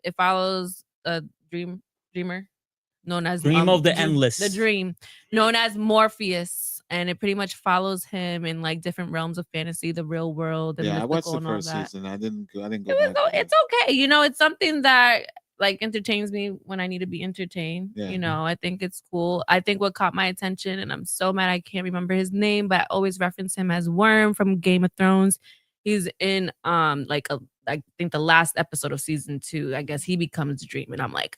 it follows a dreamer known as Dream of the Endless. The dream known as Morpheus. And it pretty much follows him in like different realms of fantasy, the real world. And I watched the first season. I didn't go back. It's okay. You know, it's something that like entertains me when I need to be entertained. Yeah. You know, I think it's cool. I think what caught my attention, and I'm so mad I can't remember his name, but I always reference him as Worm from Game of Thrones. He's in I think the last episode of season 2. I guess he becomes Dream, and I'm like,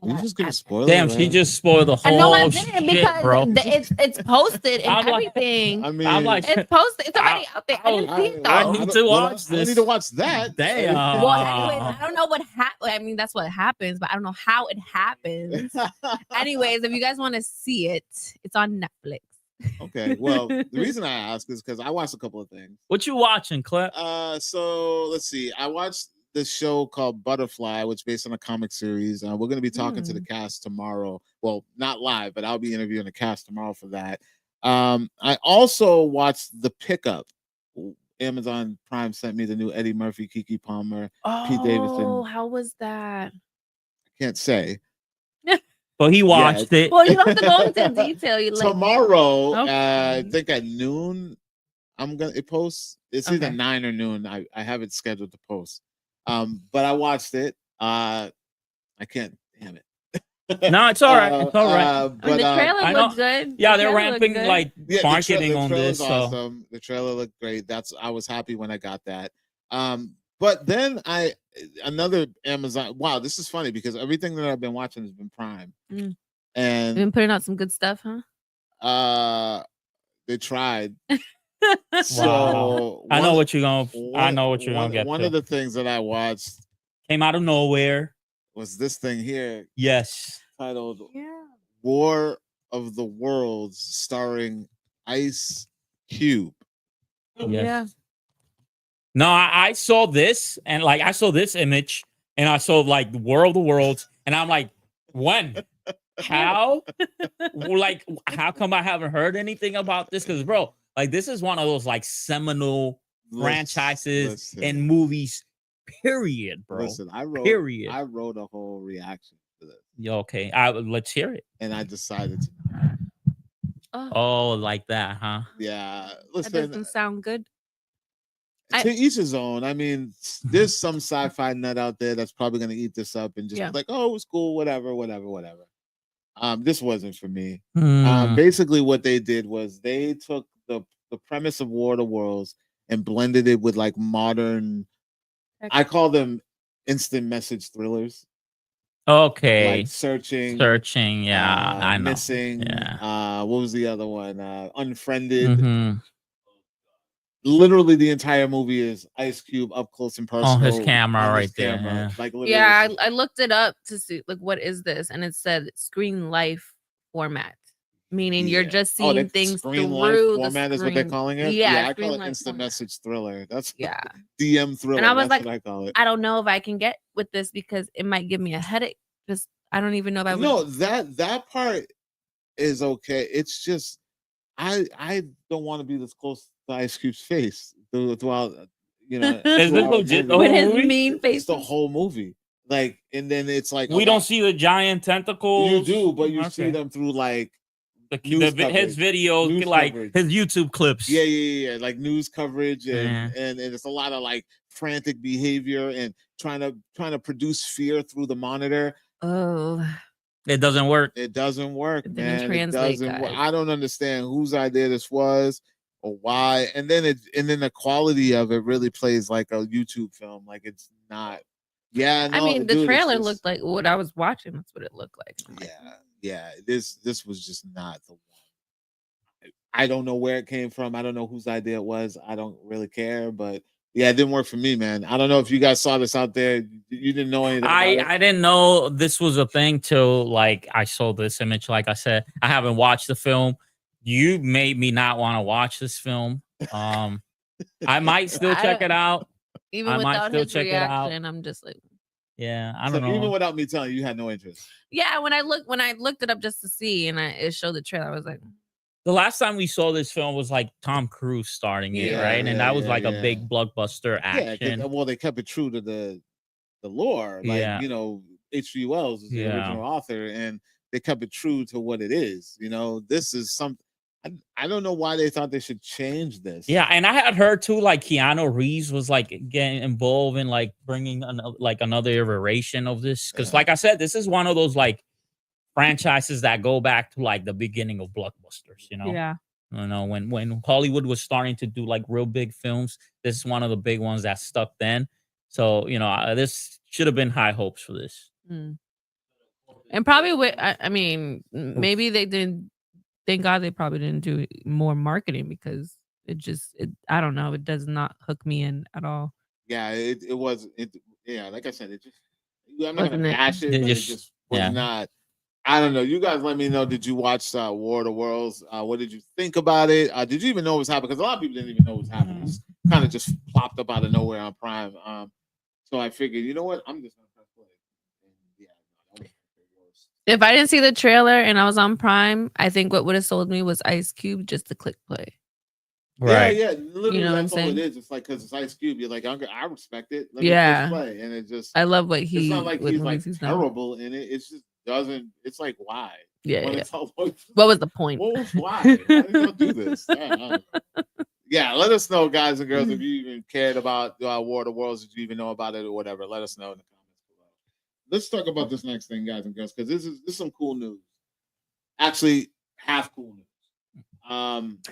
you just gonna spoil Damn, it, she just spoiled the whole shit, bro. It's posted and everything. I mean, I'm like, it's posted. It's already out there. I didn't see it though. I need to watch this. I need to watch that. Damn. Well, anyways, I don't know what happened. I mean, that's what happens, but I don't know how it happens. Anyways, if you guys want to see it, it's on Netflix. Okay. Well, the reason I ask is because I watched a couple of things. What you watching, Clep? So let's see. I watched this show called Butterfly, which is based on a comic series. We're going to be talking to the cast tomorrow. Well, not live, but I'll be interviewing the cast tomorrow for that. I also watched The Pickup. Amazon Prime sent me the new Eddie Murphy, Keke Palmer, Pete Davidson. Oh, how was that? I can't say. But he watched it. Well, you don't have to go into detail. Tomorrow, I think at noon, it posts. It's either 9 or noon. I have it scheduled to post. But I watched it. I can't. Damn it. No, it's all right. It's all right. But the trailer looked good. Yeah, they're ramping like marketing on this. Awesome. The trailer looked great. I was happy when I got that. But then another Amazon. Wow, this is funny because everything that I've been watching has been Prime. And you've been putting out some good stuff, huh? They tried. So I know what you're gonna get. One of the things that I watched came out of nowhere was this thing here. Yes, titled "War of the Worlds," starring Ice Cube. Yes. Yeah. No, I saw this and like I saw this image and I saw like War of the Worlds and I'm like, when? How? Like, how come I haven't heard anything about this? Because bro, like this is one of those like seminal franchises and movies, period, bro. Listen, I wrote a whole reaction to this. Yeah, okay. Let's hear it. And I decided to. Oh, like that, huh? Yeah. Listen, that doesn't sound good. To each his own. I mean, there's some sci-fi nut out there that's probably gonna eat this up and just be like, oh, it was cool, whatever. This wasn't for me. Basically, what they did was they took the premise of War of the Worlds and blended it with like modern. I call them instant message thrillers. Okay. Like searching. Yeah, I know. Missing. Yeah. What was the other one? Unfriended. Literally, the entire movie is Ice Cube up close and personal on his camera right there. Yeah. Like I looked it up to see like what is this, and it said screen life format, meaning you're just seeing things through the format is what they're calling it. Yeah, I call it instant message thriller. That's DM thriller. And I was like, what I call it. I don't know if I can get with this because it might give me a headache. Just I don't even know if I would. No, that part is okay. It's just I don't want to be this close to Ice Cube's face throughout, is this legit with his mean face? It's the whole movie. Like, and then it's like we don't see the giant tentacles. You do, but you see them through like his videos, like coverage. His YouTube clips. Yeah. Like news coverage and it's a lot of like frantic behavior and trying to produce fear through the monitor. Oh. It doesn't work. It doesn't work, it man. Translate, it doesn't work. I don't understand whose idea this was or why. And then the quality of it really plays like a YouTube film. Like it's not. Yeah, no, I mean, the trailer looked like what I was watching. That's what it looked like. Yeah. This was just not the one. I don't know where it came from. I don't know whose idea it was. I don't really care, but yeah, it didn't work for me, man. I don't know if you guys saw this out there. You didn't know anything about it? I didn't know this was a thing till like I saw this image. Like I said, I haven't watched the film. You made me not want to watch this film. I might still check it out. Even without his reaction, I'm just like, yeah, I don't know. Even without me telling you, you had no interest. Yeah, when I looked it up just to see, and it showed the trailer, I was like, the last time we saw this film was like Tom Cruise starting it, right? And that was like a big blockbuster action. Yeah, well, they kept it true to the lore. Like, you know, H.G. Wells is the original author, and they kept it true to what it is. You know, this is something. I don't know why they thought they should change this. Yeah, and I had heard too, like Keanu Reeves was like getting involved in like bringing another iteration of this, because like I said, this is one of those like franchises that go back to like the beginning of blockbusters. You know, you know, when Hollywood was starting to do like real big films, this is one of the big ones that stuck then. So you know, this should have been high hopes for this. And probably I mean, maybe they didn't. Thank God they probably didn't do more marketing, because I don't know, it does not hook me in at all. Yeah, it was like I said, it just, I'm not gonna bash it, but it just was not. I don't know. You guys let me know. Did you watch War of the Worlds? What did you think about it? Did you even know it was happening? Because a lot of people didn't even know it was happening. It kind of just plopped up out of nowhere on Prime. So I figured, you know what? I'm just gonna press play. If I didn't see the trailer and I was on Prime, I think what would have sold me was Ice Cube just to click play. Right. Yeah. Literally, you know that's what I'm all saying? it is. It's like, because it's Ice Cube, you're like, I respect it. Let me play. And it just, I love what he. It's not like he's like terrible in it. It's just doesn't. It's like, why? It's all, what was the point? Why? Why did y'all do this? Yeah, let us know, guys and girls, if you even cared about War of the Worlds. Did you even know about it or whatever? Let us know in the comments below. Let's talk about this next thing, guys and girls, because this is some cool news. Actually, half cool news.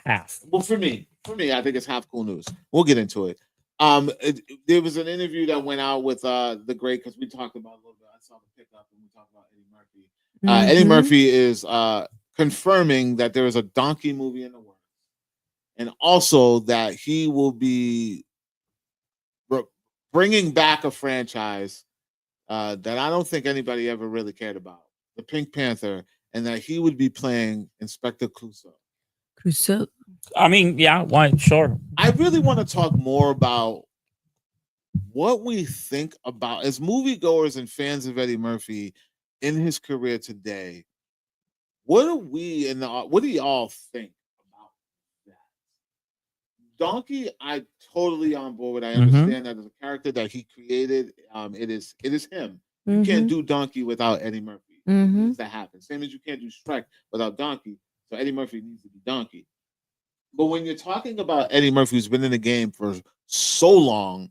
Half. Well, for me, I think it's half cool news. We'll get into it. There was an interview that went out with the great, because we talked about a little bit. I saw the pickup when we talked about Eddie Murphy. Eddie Murphy is confirming that there is a Donkey movie in the works, and also that he will be bringing back a franchise that I don't think anybody ever really cared about, the Pink Panther, and that he would be playing Inspector Clouseau. I mean, yeah, why? Sure. I really want to talk more about what we think about as moviegoers and fans of Eddie Murphy in his career today. What do y'all think about that? Donkey, I totally on board with. I understand that as a character that he created. It is him. You can't do Donkey without Eddie Murphy. It needs to happen. Same as you can't do Shrek without Donkey. So Eddie Murphy needs to be Donkey. But when you're talking about Eddie Murphy, who's been in the game for so long,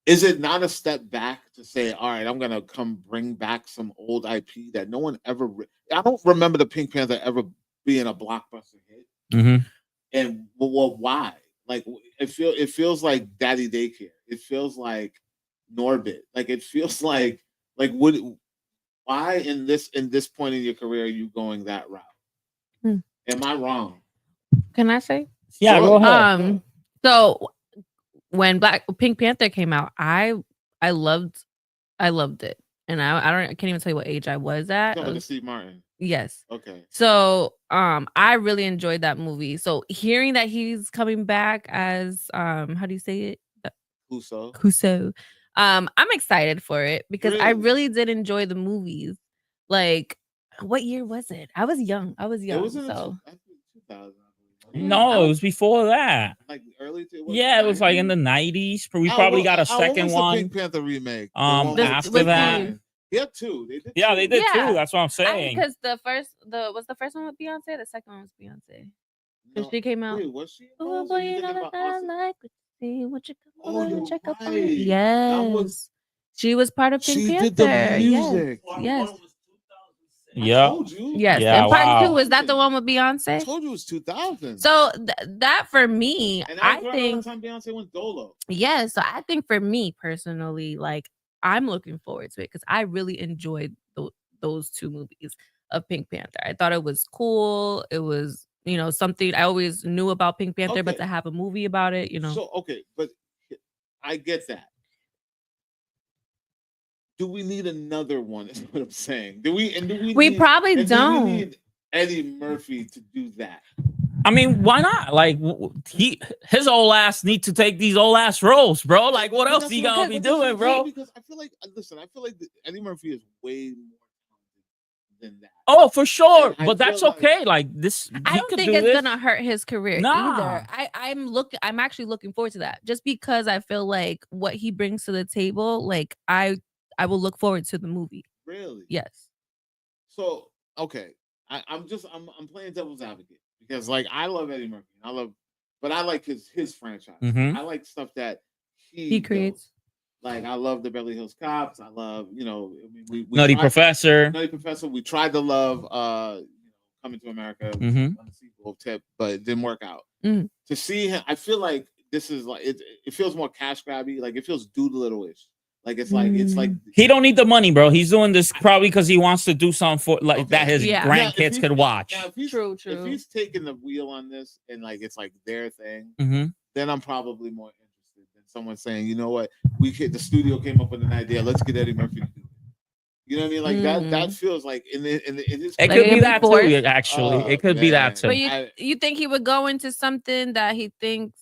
is it not a step back to say, all right, I'm going to come bring back some old IP that no one ever... I don't remember the Pink Panther ever being a blockbuster hit. And well, why? Like, it feels like Daddy Daycare. It feels like Norbit. Like, it feels like why in this point in your career are you going that route? Am I wrong? Can I say? Yeah, go ahead. So when Pink Panther came out, I loved it, and I can't even tell you what age I was at. No, Steve Martin. Yes. Okay. So I really enjoyed that movie. So hearing that he's coming back as how do you say it? Clouseau. I'm excited for it because I really did enjoy the movies. Like, what year was it? I was young. It was in so 2000. No, it was before that. Like early. It was like in the 90s. We probably got a second one. The Pink Panther remake. After that. They had two. They did two. That's what I'm saying. Because the first one with Beyonce. The second one was Beyonce. Because she came out. Wait, was she? Oh boy, you know that I like see what you come on, check up on. right. Yes, she was part of Pink Panther. She did the music. Yes. Yeah. Yes. Yeah, and part 2 is that the one with Beyonce? I told you it was 2000. So that for me, and I think time Beyonce went Dolo. Yeah. So I think for me personally, like I'm looking forward to it because I really enjoyed those two movies of Pink Panther. I thought it was cool. It was you know, something I always knew about Pink Panther, but Okay. to have a movie about it, you know. So okay, but I get that. Do we need another one? Is what I'm saying. Do we? And do we? We need, probably and don't. Do we need Eddie Murphy to do that? I mean, why not? Like his old ass need to take these old ass roles, bro. Like, what else he gonna be doing, bro? Because I feel like, listen, I feel like Eddie Murphy is way more talented than that. Oh, for sure, And but that's okay. Like this, I don't think it's gonna hurt his career Nah. either. I'm actually looking forward to that, just because I feel like what he brings to the table. Like I will look forward to the movie. Really? Yes. So okay, I'm playing devil's advocate because like I love Eddie Murphy. But I like his franchise. Mhm. I like stuff that He creates. builds. Like I love the Beverly Hills Cops. I love, you know, we Nutty Professor. Nutty Professor. We tried to love Coming to America, Mhm. on the sequel tip, but it didn't work out. Mhm. To see him, I feel like this is like it feels more cash grabby. Like it feels Doolittle-ish. Like it's like He don't need the money, bro. He's doing this probably because he wants to do something for like that his Yeah. grandkids could watch. Now, True. If he's taking the wheel on this and like it's like their thing, Mhm. then I'm probably more interested than someone saying, you know what, the studio came up with an idea. Let's get Eddie Murphy to do it. You know what I mean? Like that feels like in his It could be that too, actually. It could be that too. But you think he would go into something that he thinks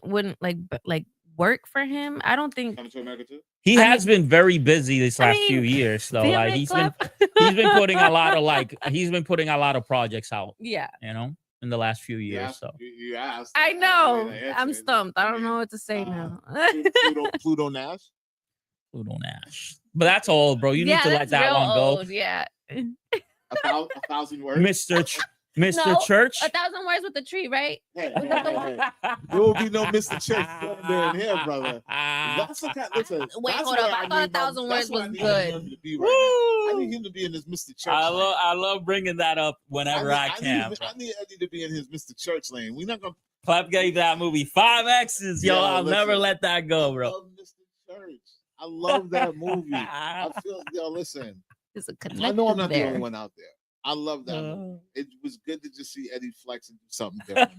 wouldn't like work for him? I don't think. Coming to America too? He has been very busy this last few years, though. Like he's been putting a lot of projects out. Yeah. You know, in the last few years. So You asked. I know. I'm stumped. I don't know what to say now. Pluto Nash. Pluto Nash. But that's old, bro. You need to let that one go. Old, yeah. A thousand words. Mr. Church. 1,000 words with the tree, right? Hey. There will be no Mr. Church in here, brother. That's the kind. Listen. Wait, hold up. I thought 1,000 words was good. I need him to be in his Mr. Church. I love bringing that up whenever I can. I need Eddie to be in his Mr. Church lane. We're not gonna. Clap gave that movie 5 X's, yo. I'll never let that go, bro. I love Mr. Church. I love that movie. I feel, listen. I know I'm not the only one out there. I love that movie. It was good to just see Eddie flex and do something different.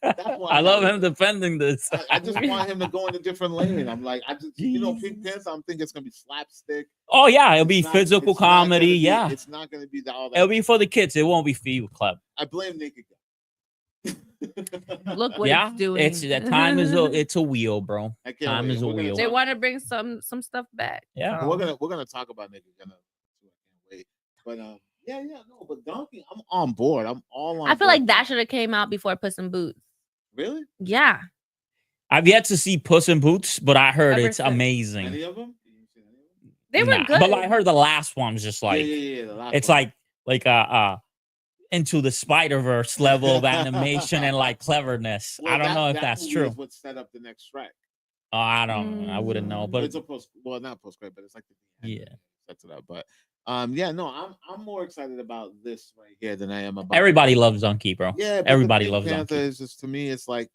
That's why I love him defending this. I just want him to go in a different lane. I'm like, Pink Panther, I'm thinking it's gonna be slapstick. Oh yeah, it'll be physical comedy. It's not gonna be all that. It'll be for the kids. It won't be for you, Club. I blame Naked Guy. Look what it's doing. It's a wheel, bro. Time is a wheel. They want to bring some stuff back. Yeah, we're gonna talk about Naked Guy. I can't wait. But but Donkey, I'm on board. I'm all on. I feel like that should have came out before Puss in Boots. Really? Yeah. I've yet to see Puss in Boots, but I heard it's amazing. Any of them? They were good. But I heard the last one was just like it's like into the Spider-Verse level of animation and like cleverness. Well, I don't know if that's true. Is what set up the next Shrek. Oh, I don't know. I wouldn't know. But it's a not post-credit, but it's like sets it up. But I'm more excited about this right here than I am about. Everybody loves Donkey, bro. Yeah, everybody loves Panther. Donkey. Is just, to me, it's like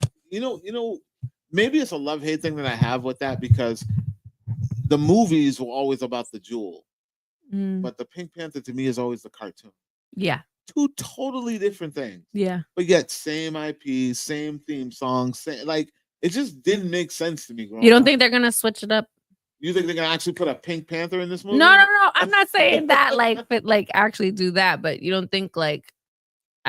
maybe it's a love-hate thing that I have with that because the movies were always about the jewel, but the Pink Panther to me is always the cartoon. Yeah. Two totally different things. Yeah. But yet same IP, same theme song, it just didn't make sense to me. You don't think they're gonna switch it up? You think they're gonna actually put a Pink Panther in this movie? No. I'm not saying that actually do that, but you don't think I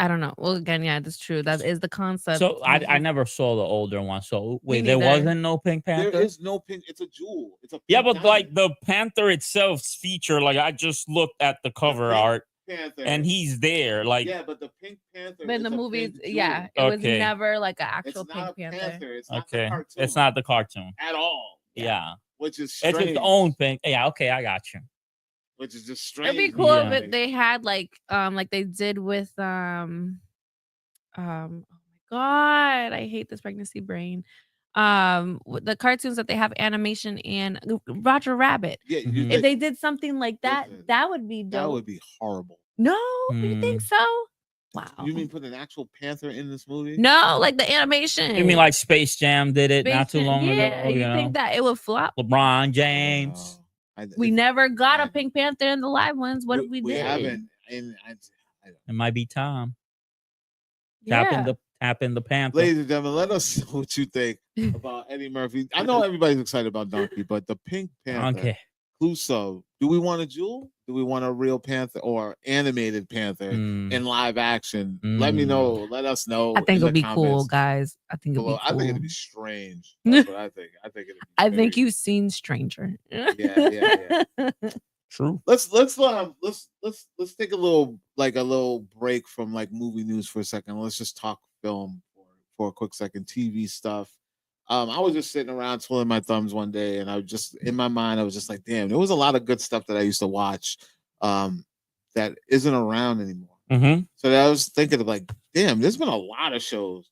don't know. Well, again, yeah, that's true. That is the concept. So I never saw the older one. So wait, there wasn't no Pink Panther? There is no Pink. It's a jewel. It's a but diamond. Like the Panther itself's feature, like I just looked at the cover art. Panther. And he's there, but the Pink Panther. But in the movies, it was never like an actual Pink Panther. It's not the cartoon. It's not the cartoon at all. Yeah, which is strange. It's its own Pink. Yeah, okay, I got you. Which is just strange. It'd be cool if they had like they did with oh my god, I hate this pregnancy brain. The cartoons that they have animation and Roger Rabbit. Yeah, if they did something like that, that would be dope. That would be horrible. No, you think so? Wow. You mean put an actual Panther in this movie? No, like the animation. You mean like Space Jam did it not too long ago? You think that it would flop? LeBron James. We never got a Pink Panther in the live ones. What did we do? We haven't. It might be time. Tap in the Panther. Ladies and gentlemen, let us know what you think about Eddie Murphy. I know everybody's excited about Donkey, but the Pink Panther, Clouseau, do we want a jewel? Do we want a real Panther or animated Panther in live action? Let me know. Let us know. I think it'll be cool, guys. I think it'll be cool. I think it'll be strange. That's what I think. I think you've seen Stranger. Yeah. True. Let's take a little break from like movie news for a second. Let's just talk film for a quick second. TV stuff. I was just sitting around twiddling my thumbs one day, and I was just in my mind, I was just like, damn, there was a lot of good stuff that I used to watch that isn't around anymore. So I was thinking of like, damn, there's been a lot of shows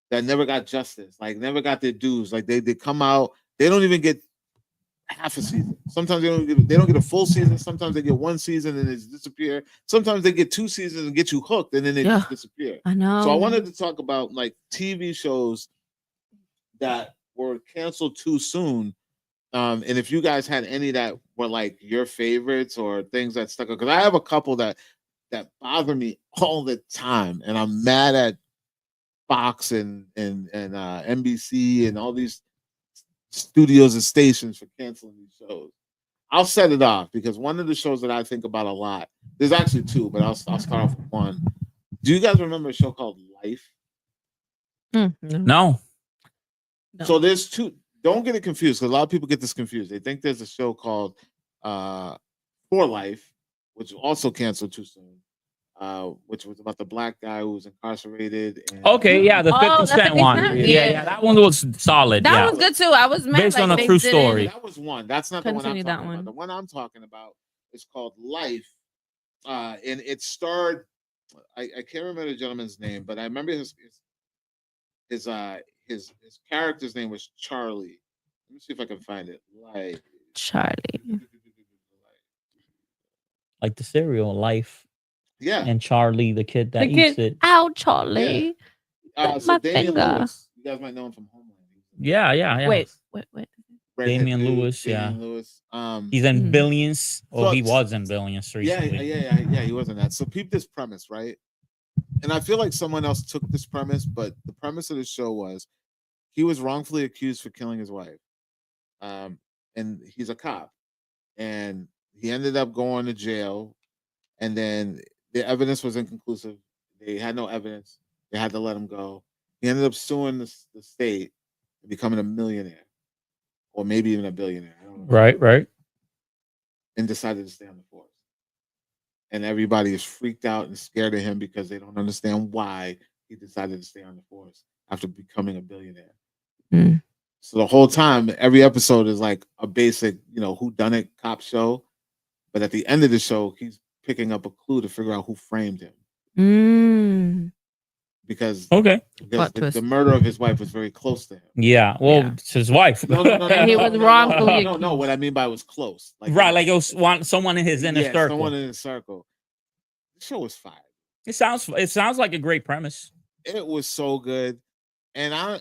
that never got justice, like never got their dues. Like they come out, they don't even get half a season. Sometimes they don't get a full season. Sometimes they get one season and they disappear. Sometimes they get 2 seasons and get you hooked, and then they just disappear. I know. So I wanted to talk about like TV shows that were canceled too soon. And if you guys had any that were like your favorites or things that stuck out, because I have a couple that bother me all the time, and I'm mad at Fox and NBC and all these studios and stations for canceling these shows. I'll set it off because one of the shows that I think about a lot, there's actually 2, but I'll start off with one. Do you guys remember a show called Life? No. So there's 2. Don't get it confused, because a lot of people get this confused. They think there's a show called For Life, which was also canceled too soon, which was about the black guy who was incarcerated. And, the 50 Cent one. Yeah, that one was solid. That was good too. I was mad, based on a true story. That was one. That's not the one I'm talking about. The one I'm talking about is called Life, and it starred. I can't remember the gentleman's name, but I remember his character's name was Charlie. Let me see if I can find it. Like Charlie. Like the cereal Life. Yeah. And Charlie, the kid that eats it. Ow, Charlie. Yeah. So Damian Lewis. You guys might know him from Homeland. Yeah. Wait. Damian Lewis, Lewis. He's in Billions. He was in Billions recently. Yeah, he was in that. So peep this premise, right? And I feel like someone else took this premise, but the premise of the show was he was wrongfully accused for killing his wife. And he's a cop. And he ended up going to jail. And then the evidence was inconclusive. They had no evidence. They had to let him go. He ended up suing the state and becoming a millionaire. Or maybe even a billionaire. I don't know. Right. And decided to stay on the force. And everybody is freaked out and scared of him because they don't understand why he decided to stay on the force after becoming a billionaire. So the whole time, every episode is like a basic, whodunit cop show. But at the end of the show, he's picking up a clue to figure out who framed him. Because the murder of his wife was very close to him. Yeah, it's his wife. No. He was wrongfully. No. What I mean by it was close. Like, right, it was someone in his inner circle. Someone in his circle. The show was fire. It sounds like a great premise. It was so good, and I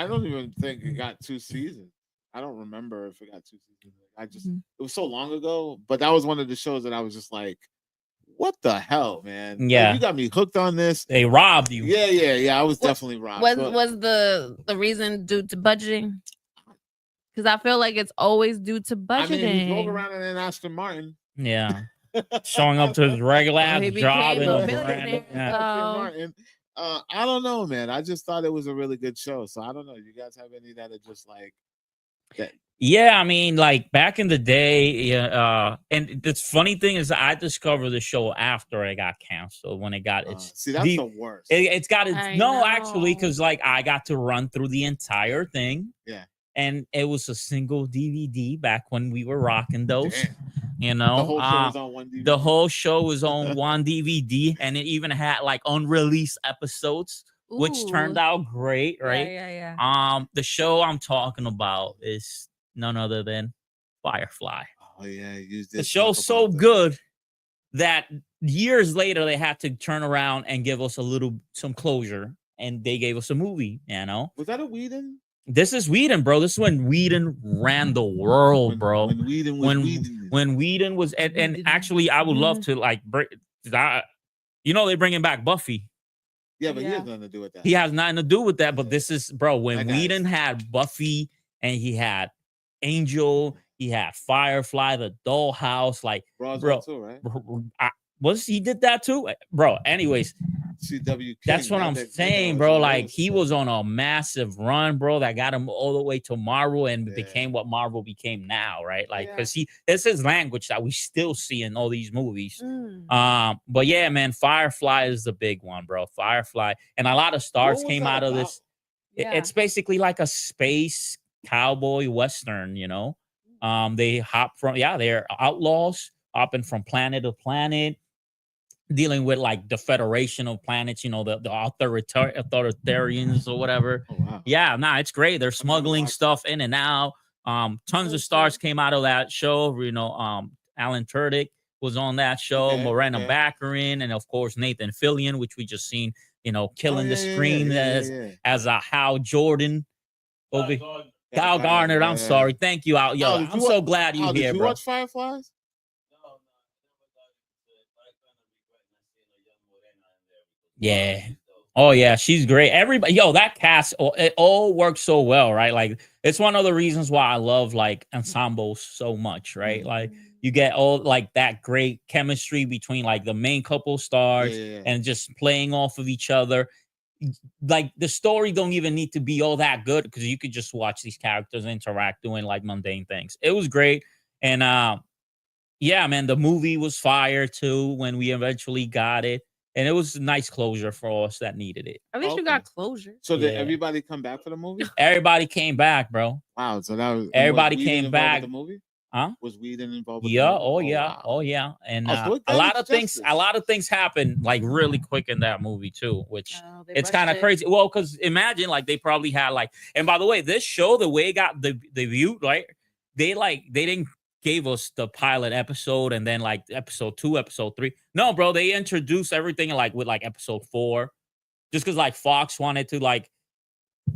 don't even think it got 2 seasons. I don't remember if it got 2 seasons. It was so long ago, but that was one of the shows that I was just like, what the hell, man? Yeah, like, you got me hooked on this. They robbed you. Yeah. I was definitely robbed. Was the reason due to budgeting? Because I feel like it's always due to budgeting. I mean, he drove around in an Aston Martin. Yeah, showing up to his regular ass job. Martin. I don't know, man. I just thought it was a really good show. So I don't know. You guys have any that are just like that? Yeah, I mean, like back in the day, and the funny thing is, I discovered the show after it got canceled. When it got that's the worst. It's got actually, because like I got to run through the entire thing. Yeah, and it was a single DVD back when we were rocking those. Damn. The whole show was on one DVD. The whole show was on one DVD, and it even had like unreleased episodes. Ooh. Which turned out great, right? Yeah. The show I'm talking about is none other than Firefly. Oh yeah, the show's so good that years later they had to turn around and give us some closure, and they gave us a movie. Was that a Whedon? This is Whedon, bro. This is when Whedon ran the world, bro. When Whedon was Whedon. When Whedon was, and actually, I would love to like break. They're bringing back Buffy. Yeah, but he has nothing to do with that. He has nothing to do with that. But this is, bro, when Whedon had Buffy and he had Angel, he had Firefly, the Dollhouse, like, bro, too, right? He did that too, bro. Anyways, CW King, that's what I'm saying, bro. Like, he was on a massive run, bro, that got him all the way to Marvel and became what Marvel became now, right? Like, because it's his language that we still see in all these movies. But yeah, man, Firefly is the big one, bro. Firefly, and a lot of stars came out of this. It's basically like a space cowboy western, you know. They hop from they're outlaws hopping from planet to planet, dealing with like the Federation of Planets, you know, the authoritarians or whatever. Oh, wow. Yeah, nah, it's great. They're smuggling stuff in and out. Tons of stars came out of that show. You know, Alan Tudyk was on that show, Morena Baccarin, and of course Nathan Fillion, which we just seen, you know, killing the screen as a Hal Jordan. Over Gal Garner. I'm sorry. Thank you, Al. Yo, I'm so glad you're here, did you bro. watch Fireflies? Yeah. Oh yeah, she's great. Everybody, that cast, it all works so well, right? Like, it's one of the reasons why I love like ensembles so much, right? Like, you get all like that great chemistry between like the main couple stars and just playing off of each other. Like, the story don't even need to be all that good because you could just watch these characters interact doing like mundane things. It was great. And yeah, man, the movie was fire too when we eventually got it. And it was a nice closure for us that needed it. At least you got closure. So did everybody come back for the movie? Everybody came back, bro. Wow. So that was everybody came back. The movie? Huh? Was Whedon involved with the movie? Wow. Oh yeah. And a lot of things happened like really quick in that movie too, which it's kind of crazy. Well, because imagine like they probably had like, and by the way, this show, the way it got the view, right? They didn't gave us the pilot episode and then like episode 2, episode 3. No, bro, they introduced everything like with like episode 4, just because like Fox wanted to like,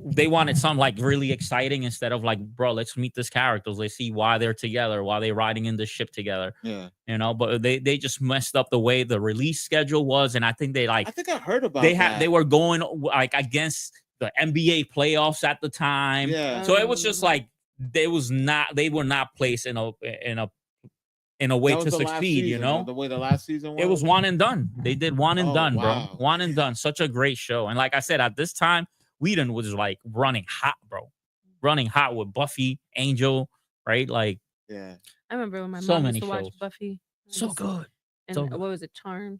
they wanted something like really exciting instead of like, bro, let's meet these characters, let's see why they're together, why they're riding in the ship together. Yeah, you know. But they just messed up the way the release schedule was, and I think I heard about they were going like against the NBA playoffs at the time. Yeah, so it was just like they were not placed in a way to succeed, season, you know. The way the last season was. It was one and done. They did one and done, wow. bro. One and done. Such a great show. And like I said, at this time, Whedon was like running hot, bro. Running hot with Buffy, Angel, right? Like, yeah. I remember when my mom used to watch Buffy. So good. And what was it, Charm?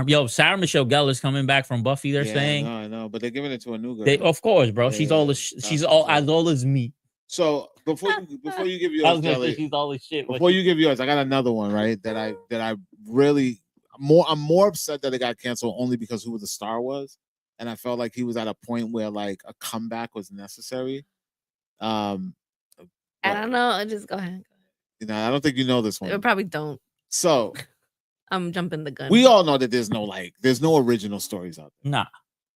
Yo, Sarah Michelle Gellar's coming back from Buffy, they're saying. I know, but they're giving it to a new girl. Of course, bro. She's as old as me. So before you give yours, Kelly, she's all this shit. Before you give yours, I got another one, right? That I really I'm more upset that it got canceled only because who the star was, and I felt like he was at a point where like a comeback was necessary. I don't know. Just go ahead. You know, I don't think you know this one. I probably don't. So I'm jumping the gun. We all know that there's no original stories out there. Nah.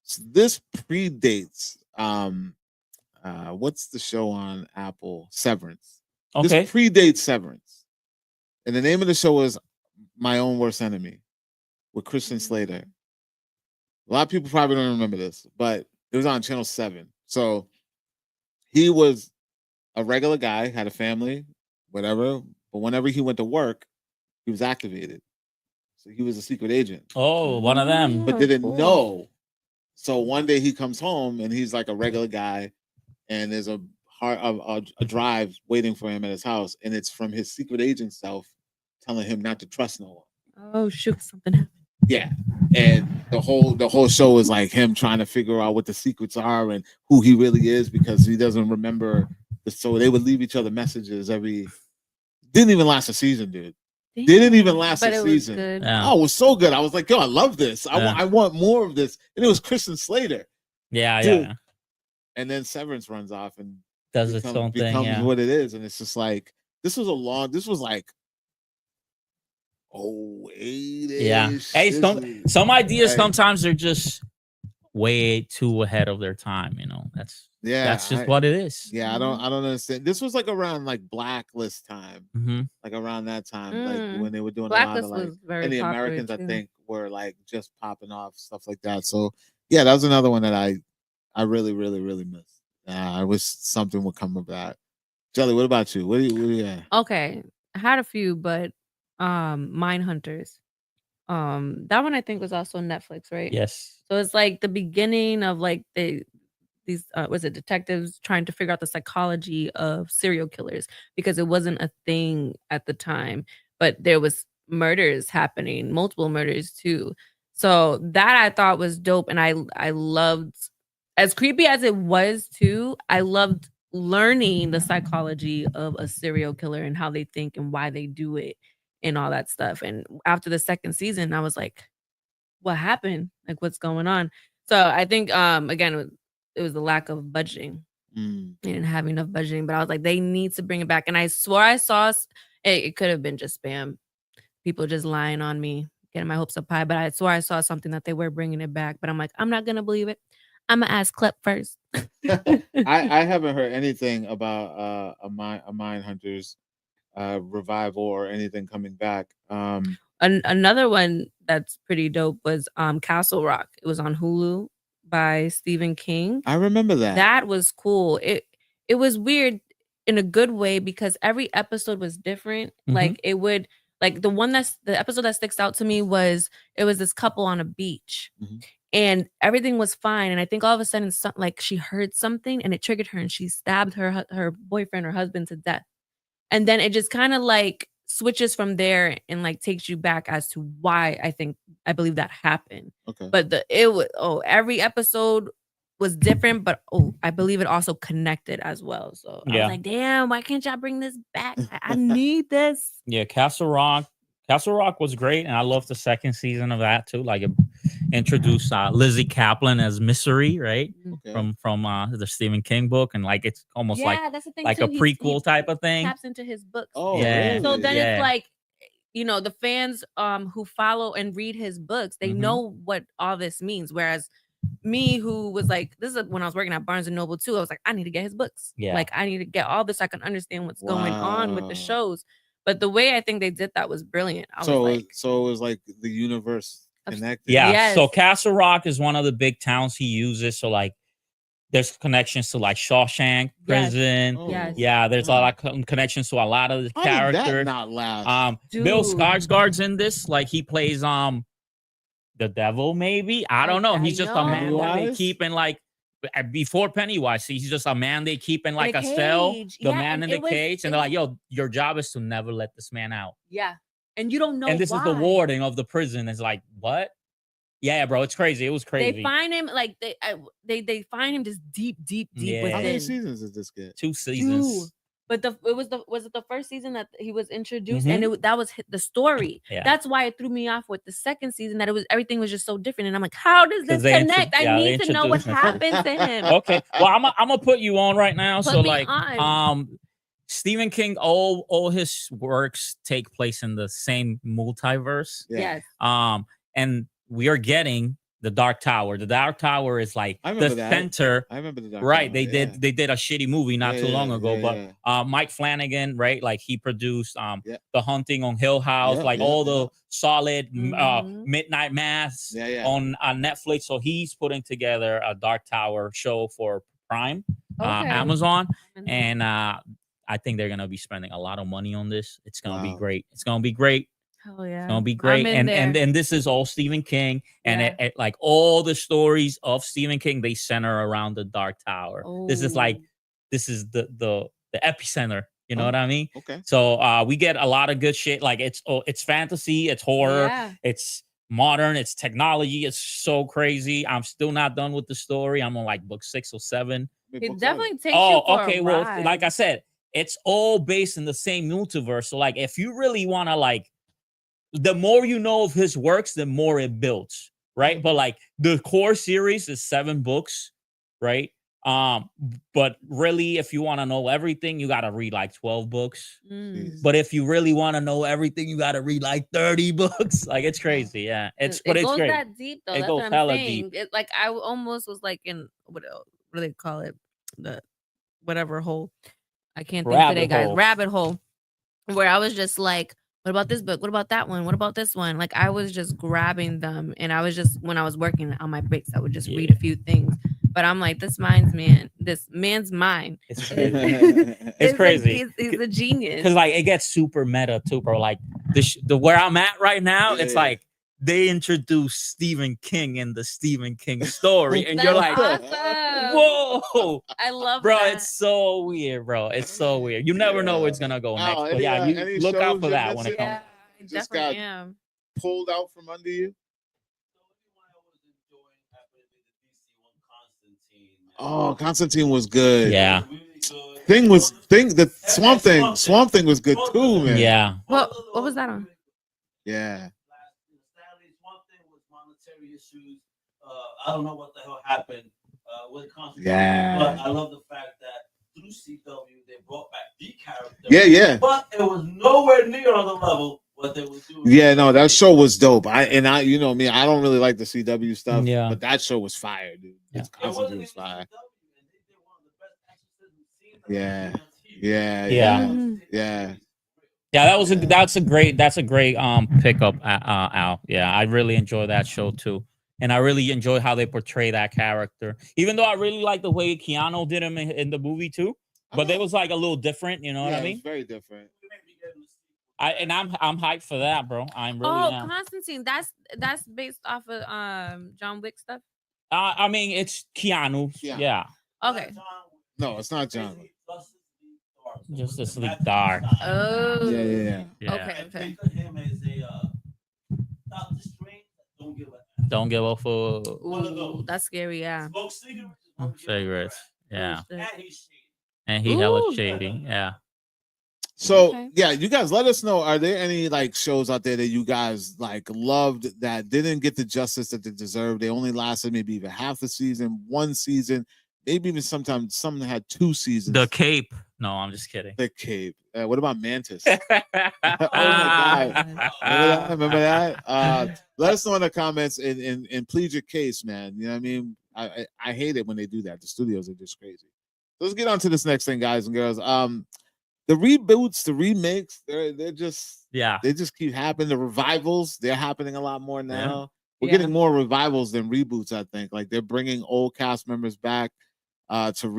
So this predates what's the show on Apple? Severance. Okay. This predates Severance. And the name of the show is My Own Worst Enemy with Christian Slater. A lot of people probably don't remember this, but it was on Channel 7. So he was a regular guy, had a family, whatever. But whenever he went to work, he was activated. So he was a secret agent. Oh, one of them. But didn't know. So one day he comes home and he's like a regular guy, and there's a drive waiting for him at his house, and it's from his secret agent self telling him not to trust no one. Oh shoot, something happened. Yeah. And the whole show is like him trying to figure out what the secrets are and who he really is, because he doesn't remember. So they would leave each other messages every. Didn't even last a season, dude. Didn't even last a season. Yeah. Oh, it was so good. I was like, yo, I love this. I want more of this. And it was Christian Slater. Yeah, dude. yeah. And then Severance runs off and does its own thing. Becomes what it is. And it's just like, this was like 08-ish. Yeah. Hey, some ideas sometimes are just way too ahead of their time, you know. That's just what it is. Yeah, I don't understand. This was like around like Blacklist time, like around that time, like when they were doing Blacklist a lot of like, was very and the popular Americans, too. I think, were like just popping off stuff like that. So Yeah, that was another one that I really missed. I wish something would come of that. Jelly, what about you? What do you have? Okay, I had a few, but Mine Hunters. That one I think was also on Netflix, right? Yes. So it's like the beginning of like these was it detectives trying to figure out the psychology of serial killers because it wasn't a thing at the time, but there was murders happening, multiple murders too. So that I thought was dope, and I loved, as creepy as it was too, I loved learning the psychology of a serial killer and how they think and why they do it and all that stuff. And after the second season, I was like, what happened? Like, what's going on? So I think again it was the lack of budgeting. They didn't have enough budgeting, but I was like, they need to bring it back. And I swore I saw it could have been just spam. People just lying on me, getting my hopes up high. But I swore I saw something that they were bringing it back. But I'm like, I'm not gonna believe it. I'm gonna ask Klep first. I haven't heard anything about a Mind Hunters revival or anything coming back. Another one that's pretty dope was Castle Rock. It was on Hulu by Stephen King. I remember that. That was cool. It was weird in a good way because every episode was different. Like it would like the episode that sticks out to me was it was this couple on a beach. And everything was fine. And I think all of a sudden, like she heard something and it triggered her and she stabbed her boyfriend or husband to death. And then it just kind of like switches from there and like takes you back as to why I believe that happened. Okay. But every episode was different, but I believe it also connected as well. So I was like, damn, why can't y'all bring this back? I need this. Yeah, Castle Rock. Castle Rock was great, and I loved the second season of that too. Like it introduced Lizzie Kaplan as Mystery, right? Okay. From the Stephen King book, and like it's almost that's the thing like too. a prequel type of thing. Taps into his books. Oh, yeah. really? So then it's like, you know, the fans who follow and read his books, they know what all this means. Whereas me, who was like, this is when I was working at Barnes and Noble too, I was like, I need to get his books. Yeah. Like I need to get all this so I can understand what's going on with the shows. But the way I think they did that was brilliant. So it was like the universe connected. Yeah. Yes. So Castle Rock is one of the big towns he uses. So like there's connections to like Shawshank Prison. Oh. Yes. Yeah, there's a lot of connections to a lot of the characters. Did that not last? Bill Skarsgård's in this. Like he plays the devil, maybe. I don't know. He's just a man that they keep in like before Pennywise. He's just a man they keep in like a cell. The man in the cage, and they're like, "Yo, your job is to never let this man out." Yeah, and you don't know. And this is the warden of the prison. It's like, what? Yeah, bro, it's crazy. It was crazy. They find him like they find him just deep within. How many seasons did this get? 2 seasons. 2. But was it the first season that he was introduced, and that was the story. Yeah. That's why it threw me off with the second season, that everything was just so different, and I'm like, how does this connect? I need to know what happened to him. Okay, well, I'm gonna put you on right now. So like, Stephen King, all his works take place in the same multiverse. Yes. And we are getting the Dark Tower. The Dark Tower is like the center. I remember the Dark Right. Tower. They did a shitty movie not too long ago. But Mike Flanagan, right? Like he produced The Hunting on Hill House, all the solid Midnight Mass on Netflix. So he's putting together a Dark Tower show for Prime, Amazon. And I think they're gonna be spending a lot of money on this. It's gonna be great. It's gonna be great. Hell yeah. It's gonna be great. And this is all Stephen King. And it, like all the stories of Stephen King, they center around the Dark Tower. This is the epicenter. You know what I mean? Okay. So we get a lot of good shit. Like it's fantasy, it's horror, it's modern, it's technology. It's so crazy. I'm still not done with the story. I'm on like book 6 or 7. It definitely takes you for a well, ride. like I said, it's all based in the same multiverse. So like if you really want to like, the more you know of his works, the more it builds, right? But like the core series is 7 books, right? But really, if you want to know everything, you got to read like 12 books. But if you really want to know everything, you got to read like 30 books. Like it's crazy, yeah. It goes great. That deep though. It That's goes what I'm saying. Deep. Like I almost was like in what do they call it? The whatever hole. I can't think today, guys. Rabbit hole. Where I was just like, what about this book? What about that one? What about this one? Like I was just grabbing them, and I was just when I was working on my breaks, I would just read a few things. But I'm like, this man's mind. It's crazy. He's a genius. Because like it gets super meta too, bro. Like the where I'm at right now, it's like they introduce Stephen King in the Stephen King story, and you're like, awesome. whoa, I love bro. that. It's so weird, bro. It's so weird. You never know where it's gonna go next. But yeah, you look out for that when it comes. I definitely am. Pulled out from under you. Oh, Constantine was good. Yeah. The Swamp Thing was good too, man. Yeah. What was that on? Yeah. I don't know what the hell happened with Constantine. Yeah. But I love the fact that through CW they brought back the character. Yeah. But it was nowhere near on the level what they were doing. Yeah, no, that show was dope. You know me, I don't really like the CW stuff. Yeah. But that show was fire, dude. Yeah. Constantine was fire. Yeah. Yeah, that's a great pickup, Al. Yeah, I really enjoy that show too, and I really enjoy how they portray that character. Even though I really like the way Keanu did him in the movie too, but it was like a little different. You know what I mean? It's very different. I'm hyped for that, bro. I'm really. Constantine. That's based off of John Wick stuff. I mean, it's Keanu. Yeah. Okay. No, it's not John. Justice League Dark. Oh. Yeah. Okay. Think of him as a Doctor Strange. Don't give a fuck. Ooh, that's scary. Yeah. Smoke Cigarettes. Yeah. cigarettes. And he hella shady. Yeah. So yeah, you guys let us know. Are there any like shows out there that you guys like loved that didn't get the justice that they deserved? They only lasted maybe even half the season, one season, maybe even sometimes some had 2 seasons. The Cape. No, I'm just kidding. The Cape. What about Mantis? Oh my God. Remember that? Let us know in the comments and plead your case, man. You know what I mean? I hate it when they do that. The studios are just crazy. So let's get on to this next thing, guys and girls. The reboots, the remakes, they're just they just keep happening. The revivals, they're happening a lot more now. We're getting more revivals than reboots, I think. Like they're bringing old cast members back to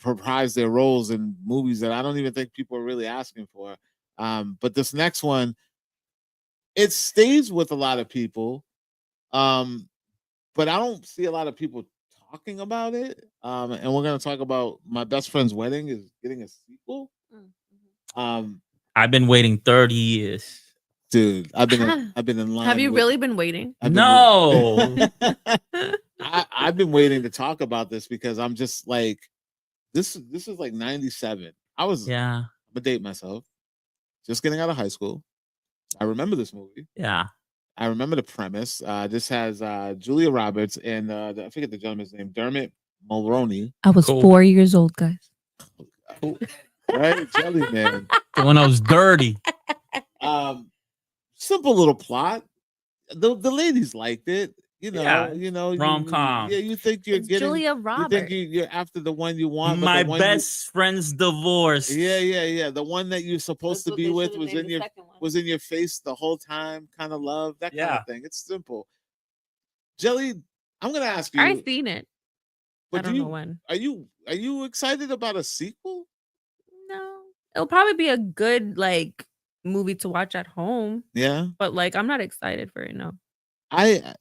reprise their roles in movies that I don't even think people are really asking for. But this next one, it stays with a lot of people, but I don't see a lot of people talking about it. And we're gonna talk about My Best Friend's Wedding is getting a sequel. I've been waiting 30 years. Dude, I've been in line. Have you really been waiting? No. I've been waiting to talk about this because I'm just like, this is like 97. I'm gonna date myself. Just getting out of high school. I remember this movie. Yeah. I remember the premise. This has Julia Roberts and I forget the gentleman's name, Dermot Mulroney. I was 4 years old, guys. Right? Jelly Man. When I was dirty. Simple little plot. The ladies liked it. You know, rom-com. You think you're getting Julia Roberts. You think you're after the one you want. My best friend's divorce. Yeah. The one that you're supposed to be with was in your face the whole time. Kind of love that kind of thing. It's simple. Jelly, I'm gonna ask you. I've seen it. But I don't know when. Are you excited about a sequel? No, it'll probably be a good like movie to watch at home. Yeah, but like I'm not excited for it. No, I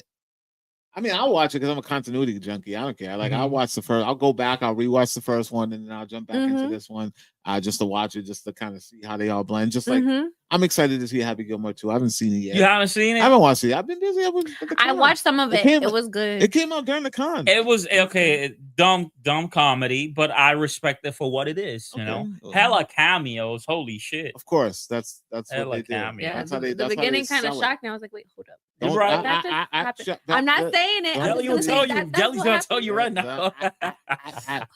mean, I'll watch it because I'm a continuity junkie. I don't care. Like, I'll watch the first. I'll go back. I'll rewatch the first one, and then I'll jump back into this one, just to watch it, just to kind of see how they all blend. Just like I'm excited to see Happy Gilmore 2. I haven't seen it yet. You haven't seen it? I haven't watched it. I've been busy. I watched some of it. It was good. It came out during the con. It was okay. Dumb comedy, but I respect it for what it is. You know, hella cameos. Holy shit! Of course, that's hella what they cameos. do. Yeah, That's how they. The beginning kind of shocked me. I was like, wait, hold up. Right. I'm not saying it. Jelly will tell you. Jelly's gonna tell you right now.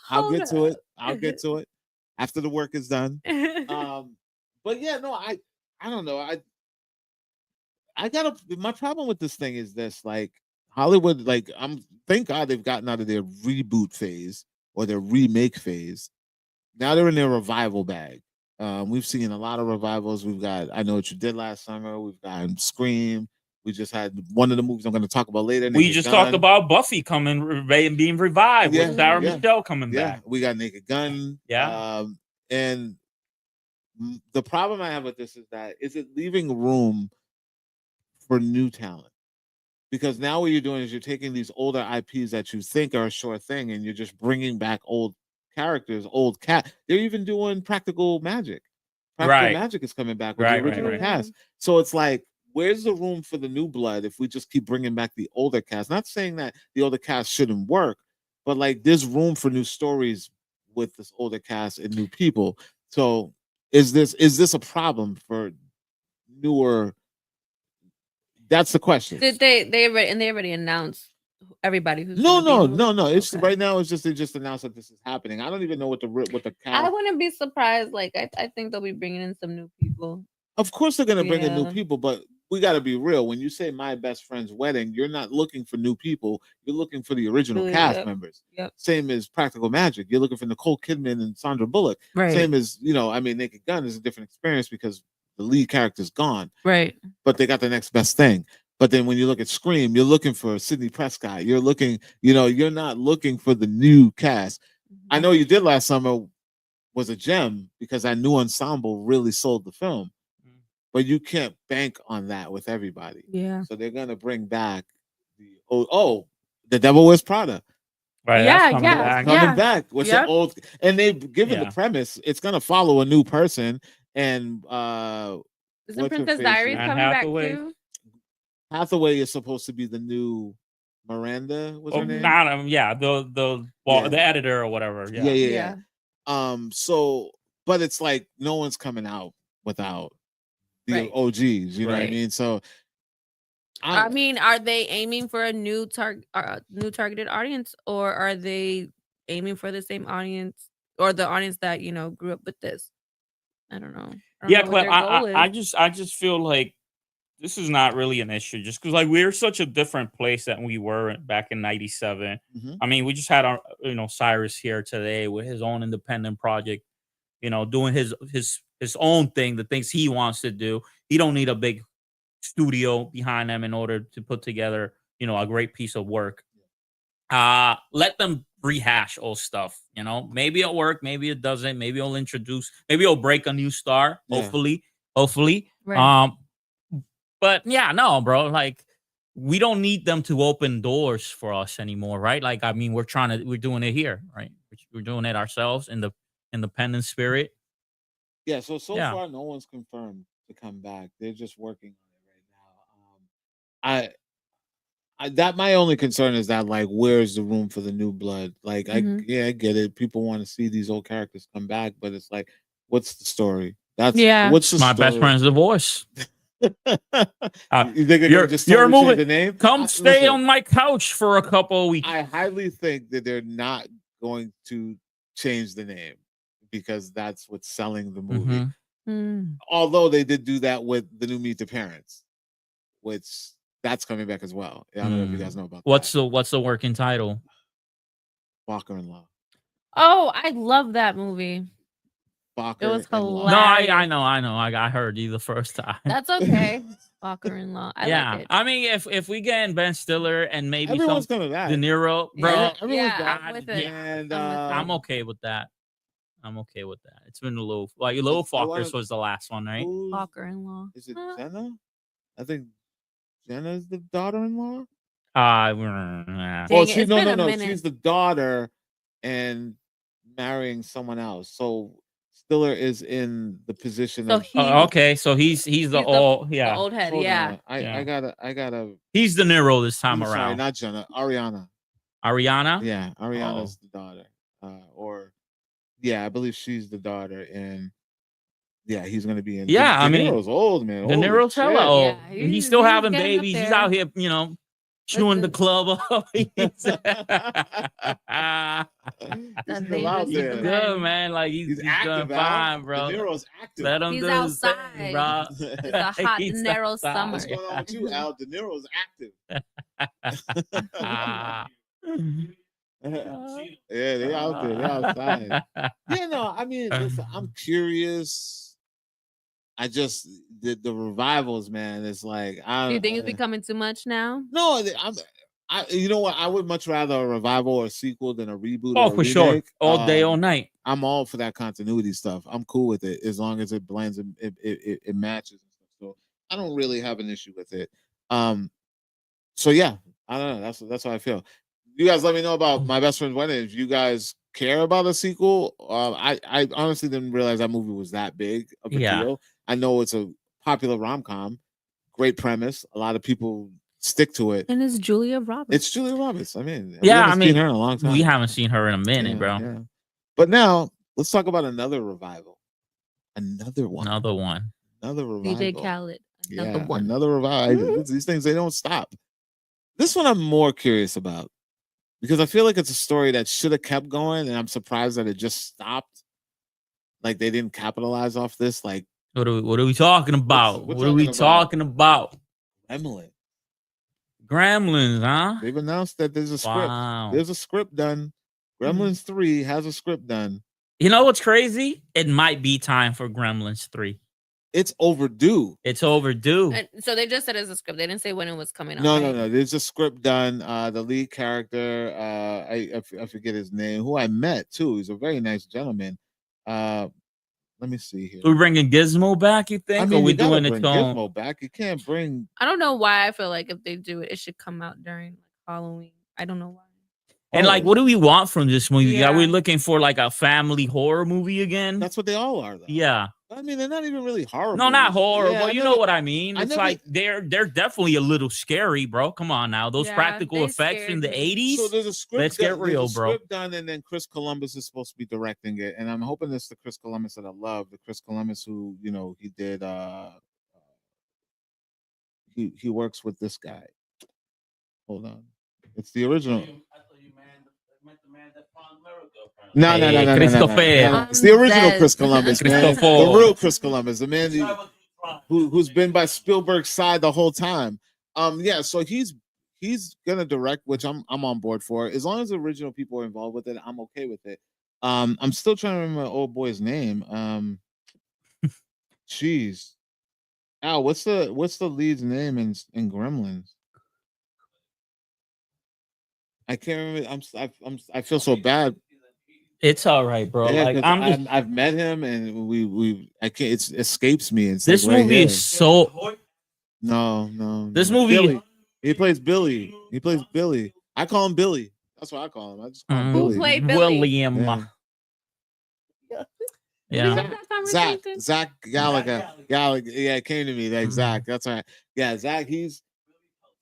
I'll get to it. I'll get to it after the work is done. But yeah, no, I don't know. I gotta. My problem with this thing is this: like Hollywood, like thank God they've gotten out of their reboot phase or their remake phase. Now they're in their revival bag. We've seen a lot of revivals. We've got I Know What You Did Last Summer. We've got Scream. We just had one of the movies I'm going to talk about later. We just talked about Buffy being revived with Sarah Michelle coming back. We got Naked Gun. Yeah. And the problem I have with this is it leaving room for new talent? Because now what you're doing is you're taking these older IPs that you think are a sure thing, and you're just bringing back old characters, old cat. They're even doing Practical Magic. Practical Magic is coming back with the original cast. So it's like, where's the room for the new blood if we just keep bringing back the older cast? Not saying that the older cast shouldn't work, but like there's room for new stories with this older cast and new people. So is this a problem for newer? That's the question. Did they already announced everybody who's no. It's right now. It's just they just announced that this is happening. I don't even know what the cast. I wouldn't be surprised. Like I think they'll be bringing in some new people. Of course they're gonna bring in new people, but we got to be real. When you say My Best Friend's Wedding, you're not looking for new people. You're looking for the original cast members. Yep. Same as Practical Magic. You're looking for Nicole Kidman and Sandra Bullock. Right. Same as Naked Gun is a different experience because the lead character's gone. Right. But they got the next best thing. But then when you look at Scream, you're looking for Sidney Prescott. You're looking, you're not looking for the new cast. I Know You Did Last Summer was a gem because that new ensemble really sold the film. But you can't bank on that with everybody. Yeah. So they're gonna bring back The Devil Wears Prada. Right. Yeah, coming back. What's the old? And they've given the premise. It's gonna follow a new person. And isn't Princess Diaries coming back too? Hathaway is supposed to be the new Miranda. What's her name? The editor or whatever. Yeah. So, but it's like no one's coming out without the OGs. You know what I mean? So, I mean, are they aiming for a new targeted audience, or are they aiming for the same audience or the audience that grew up with this? I don't know. But I just feel like this is not really an issue, just because like we're such a different place than we were back in '97. I mean, we just had our Cyrus here today with his own independent project, doing his own thing, the things he wants to do. He don't need a big studio behind him in order to put together, a great piece of work. Let them rehash old stuff. Maybe it'll work, maybe it doesn't. Maybe it'll break a new star. Hopefully. Right. But yeah, no, bro. Like, we don't need them to open doors for us anymore, right? Like, I mean, we're doing it here, right? We're doing it ourselves in the independent spirit. Yeah. So far, no one's confirmed to come back. They're just working on it right now. That my only concern is that, like, where's the room for the new blood? Like, I get it. People want to see these old characters come back, but it's like, what's the story? What's the My story? Best Friend's divorce. You're moving the name. Come stay on my couch for a couple of weeks. I highly think that they're not going to change the name because that's what's selling the movie. Although they did do that with the new Meet the Parents, which that's coming back as well. I don't know if you guys know about what's the working title? Walker-in-Law. Oh, I love that movie. It was hilarious. No, I know. I heard you the first time. That's okay. Walker-in-Law. I like it. I mean, if we get in Ben Stiller and maybe everyone's coming back. De Niro, bro. And I'm okay with that. It's been a little Fockers was the last one, right? Walker-in-Law. Is it Jenna? I think Jenna is the daughter-in-law. No. She's the daughter and marrying someone else. So Stiller is in the position of so he's the old head. I gotta he's De Niro this time around. Sorry, not Jenna. Ariana. Yeah, Ariana's the daughter. I believe she's the daughter, and he's gonna be in. De Niro's old, man. De Niro's hella old. Yeah, he's still having babies. He's out here, chewing the club up. He's good, man. Like he's doing fine, bro. De Niro's active. Let him he's do outside, thing, bro. It's a hot De Niro summer. What's going on with you, Al? De Niro's active. Yeah, they out there. They outside. Yeah, no, I mean, listen, I'm curious. I just the revivals, man. It's like Do you think it's becoming too much now? No, you know what? I would much rather a revival or a sequel than a reboot. Oh, or a for remake. sure, all day, all night. I'm all for that continuity stuff. I'm cool with it as long as it blends and it matches and stuff. So I don't really have an issue with it. So yeah, I don't know. That's how I feel. You guys let me know about My Best Friend's Wedding. If you guys care about a sequel, I honestly didn't realize that movie was that big of a deal. I know it's a popular rom-com, great premise. A lot of people stick to it. And it's Julia Roberts. It's Julia Roberts. I mean, yeah, seen her in a long time. We haven't seen her in a minute, bro. Yeah. But now let's talk about another revival. Another one. Another one. Another revival. DJ Khaled. Another one. Another revival. These things, they don't stop. This one I'm more curious about because I feel like it's a story that should have kept going, and I'm surprised that it just stopped. Like they didn't capitalize off this. Like, what are we talking about? What are we talking about? Gremlins, huh? They've announced that there's a script. Wow. There's a script done. Gremlins 3 has a script done. You know what's crazy? It might be time for Gremlins 3. It's overdue. It's overdue. And so they just said it's a script. They didn't say when it was coming out. No. There's a script done. The lead character, I forget his name, who I met too. He's a very nice gentleman. Let me see here. We're bringing Gizmo back, you think? I mean, or we doing bring its own? Gizmo back. You can't bring. I don't know why I feel like if they do it, it should come out during Halloween. I don't know why. And like, what do we want from this movie? Yeah. Are we looking for like a family horror movie again? That's what they all are, though. Yeah. I mean, they're not even really horror. No, not horror, Yeah, but you know what I mean. It's like they're definitely a little scary, bro. Come on now, those practical effects in the 80s. So there's a script. Let's get real, bro. Script done, and then Chris Columbus is supposed to be directing it, and I'm hoping it's the Chris Columbus that I love, the Chris Columbus who he did. He works with this guy. Hold on, it's the original. No. It's the original Chris Columbus, man. The real Chris Columbus, the man who's been by Spielberg's side the whole time. Yeah, so he's gonna direct, which I'm on board for. As long as the original people are involved with it, I'm okay with it. I'm still trying to remember my old boy's name. Jeez. Al, what's the lead's name in Gremlins? I can't remember. I feel so bad. It's all right, bro. Yeah, like I've met him, and we I can't. It escapes me. It's this like movie is so. No. This movie. Billy. He plays Billy. I call him Billy. That's what I call him. I just call him Billy. Who played Billy? William. Yeah. Zach Gallagher. Yeah, it came to me. Like Zach. That's right. Yeah, Zach. He's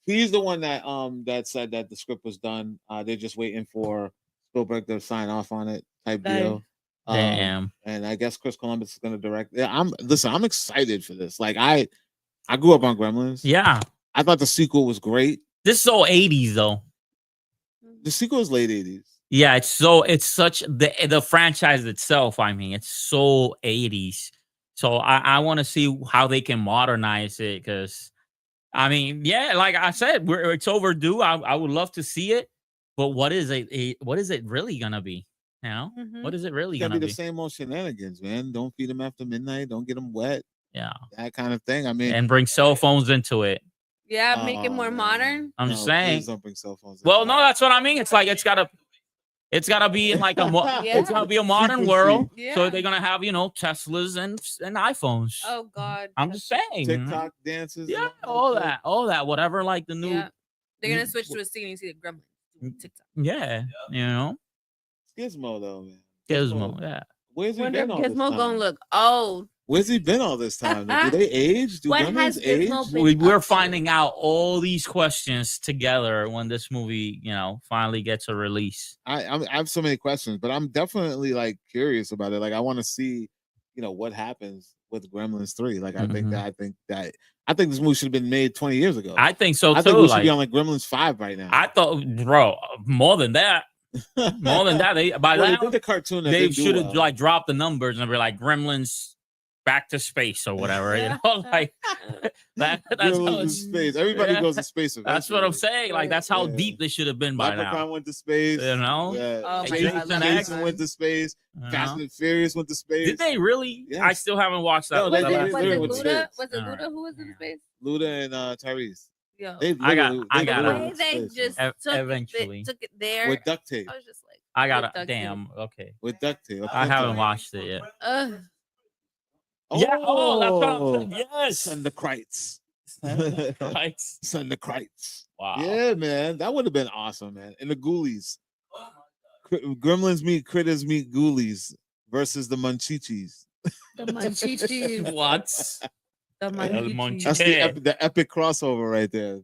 the one that said that the script was done. They're just waiting for Spielberg to sign off on it, type deal. Damn. And I guess Chris Columbus is going to direct. Yeah, I'm excited for this. Like I grew up on Gremlins. Yeah. I thought the sequel was great. This is all 80s though. The sequel is late 80s. Yeah, it's such the franchise itself. I mean, it's so 80s. So I want to see how they can modernize it because, I mean, yeah, like I said, it's overdue. I would love to see it, but what is it really gonna be? You know, what is it really gonna be? The same old shenanigans, man. Don't feed them after midnight. Don't get them wet. Yeah, that kind of thing. I mean, and bring cell phones into it. Yeah, make it more modern. I'm just saying. Don't bring cell phones. Well, no, that's what I mean. It's like it's gotta be in like it's gotta be a modern world. Yeah. So they're gonna have Teslas and iPhones. Oh God. I'm just saying. TikTok dances. Yeah, all that, whatever. Like the new. Yeah. They're gonna switch to a scene and you see the Gremlins. TikTok. Yeah, Gizmo though, man. Gizmo, yeah. Where's he been all this Gizmo time? gonna look old. Where's he been all this time? Do they age? Do Gremlins age? We're finding out all these questions together when this movie, finally gets a release. I have so many questions, but I'm definitely like curious about it. Like I want to see, what happens with Gremlins 3. Like I think this movie should have been made 20 years ago. I think so too. I think we should be on like Gremlins 5 right now. I thought, bro, more than that. More than that, they did the cartoon. They should have like dropped the numbers and be like Gremlins back to space or whatever. You know, like that's how it's, space. Everybody goes to space. That's what I'm saying. Like that's how deep they should have been by Leprechaun now. went to space. You know, Oh my Jason went to space. Fast and Furious went to space. Did they really? Yes. I still haven't watched that. No, Was it Luda? Was it Luda who was in space? Luda and Tyrese. Yeah. I got the way they just eventually took it there with duct tape. I was just like, I got a damn. Okay. With duct tape. I haven't watched it yet. Yeah. Oh, that's what I'm saying. Yes. Send the Krites. Krites. Send the Krites. Wow. Yeah, man. That would have been awesome, man. And the Ghoulies. Gremlins meet Critters meet Ghoulies versus the Munchichis. The Munchichis. What? The Munchichis. That's the epic crossover right there.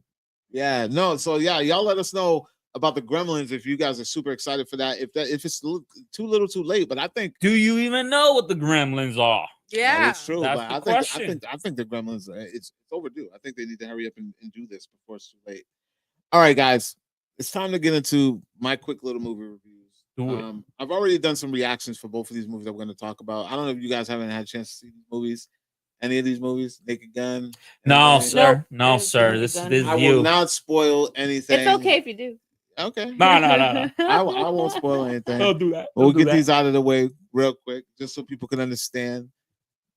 Yeah. No. So yeah, y'all let us know about the Gremlins if you guys are super excited for that. If it's too little, too late. But I think. Do you even know what the Gremlins are? Yeah, it's true. That's but the question. I think the Gremlins it's overdue. I think they need to hurry up and do this before it's too late. All right, guys, it's time to get into my quick little movie reviews. I've already done some reactions for both of these movies that we're going to talk about. I don't know if you guys haven't had a chance to see these movies. Any of these movies? Naked Gun? No, sir. No, sir. This is I you. will not spoil anything. It's okay if you do. Okay. No. I won't spoil anything. Don't do that. We'll get these out of the way real quick, just so people can understand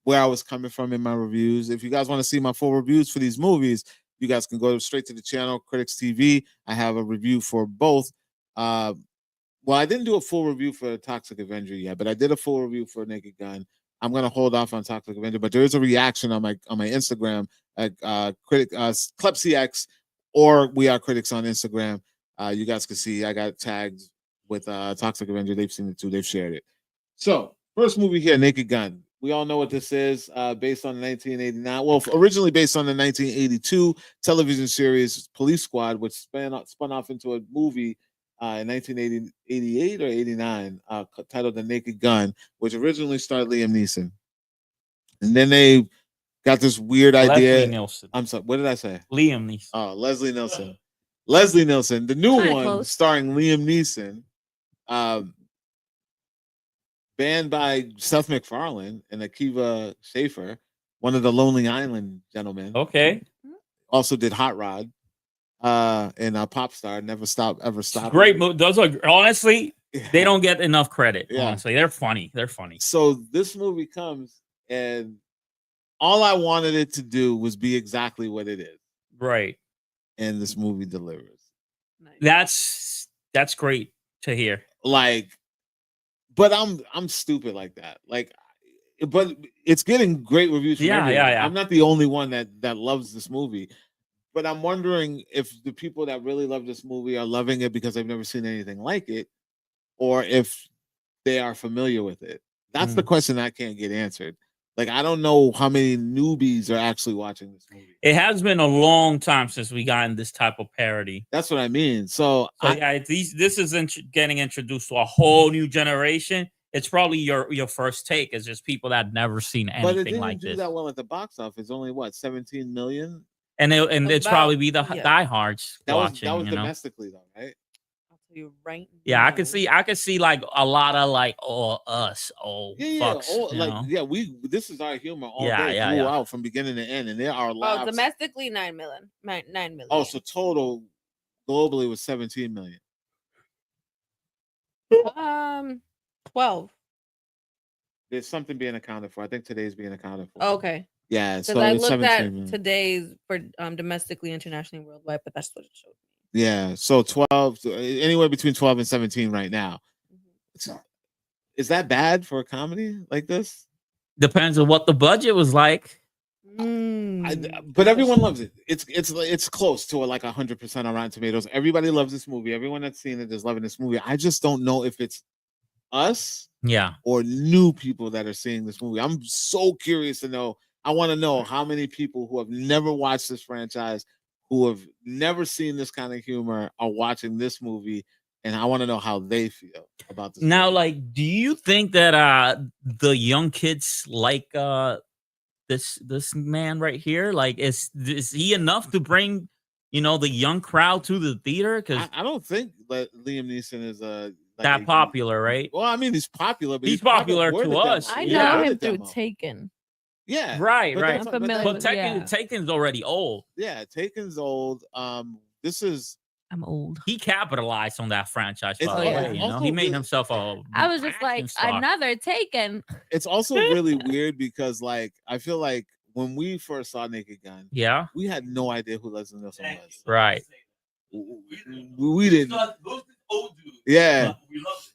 where I was coming from in my reviews. If you guys want to see my full reviews for these movies, you guys can go straight to the channel, CritiXtv. I have a review for both. Well, I didn't do a full review for Toxic Avenger yet, but I did a full review for Naked Gun. I'm gonna hold off on Toxic Avenger, but there is a reaction on my Instagram at ClepCX or We Are Critics on Instagram. You guys can see I got tagged with Toxic Avenger. They've seen it too. They've shared it. So first movie here, Naked Gun. We all know what this is, based on 1989. Well, originally based on the 1982 television series Police Squad, which spun off into a movie in 1988 or 89, titled The Naked Gun, which originally starred Liam Neeson. And then they got this weird idea. Leslie Nielsen. I'm sorry, what did I say? Liam Neeson. Oh, Leslie Nielsen. Leslie Nielsen, the new one close. starring Liam Neeson. Banned by Seth MacFarlane and Akiva Schaffer, one of the Lonely Island gentlemen. Okay. Also did Hot Rod and Pop Star, Never Stop, Ever Stop. Great movie. Those are honestly, they don't get enough credit. Yeah. Honestly, they're funny. They're funny. So this movie comes and all I wanted it to do was be exactly what it is. Right. And this movie delivers. That's great to hear. Like, but I'm stupid like that. Like, but it's getting great reviews from everyone. Yeah. I'm not the only one that loves this movie. But I'm wondering if the people that really love this movie are loving it because they've never seen anything like it, or if they are familiar with it. That's the question I can't get answered. Like, I don't know how many newbies are actually watching this movie. It has been a long time since we got in this type of parody. That's what I mean. So this is getting introduced to a whole new generation. It's probably your first take. It's just people that never seen anything like this. But it didn't do that well at the box office. Only what, 17 million? And it's probably be the diehards watching. That was domestically though, right? You right. Yeah, I could see like a lot of like us fucks. This is our humor all day throughout from beginning to end, and there are laughs. Domestically 9 million. 9 million. Oh, so total globally was 17 million. 12. There's something being accounted for. I think today's being accounted for. Okay. Yeah, so I looked at today's for domestically, internationally, worldwide, but that's what it showed. Yeah, so 12, anywhere between 12 and 17 right now. Is that bad for a comedy like this? Depends on what the budget was like. But everyone loves it. It's close to like 100% on Rotten Tomatoes. Everybody loves this movie. Everyone that's seen it is loving this movie. I just don't know if it's us, or new people that are seeing this movie. I'm so curious to know. I want to know how many people who have never watched this franchise, who have never seen this kind of humor, are watching this movie, and I want to know how they feel about this. Now, movie. like, do you think that the young kids like this man right here? Like, is he enough to bring the young crowd to the theater? Because I don't think that Liam Neeson is that popular, right? Well, I mean, he's popular, but he's popular to us. I know him through Taken. Yeah, right. I'm familiar But with Taken's already old. Yeah, Taken's old. This is. I'm old. He capitalized on that franchise. It's By the way, also- you know, he made himself a. I was just like, another Taken. It's also really weird because, like, I feel like when we first saw Naked Gun, Yeah, we had no idea who Leslie Nielsen was. right. We didn't. Yeah,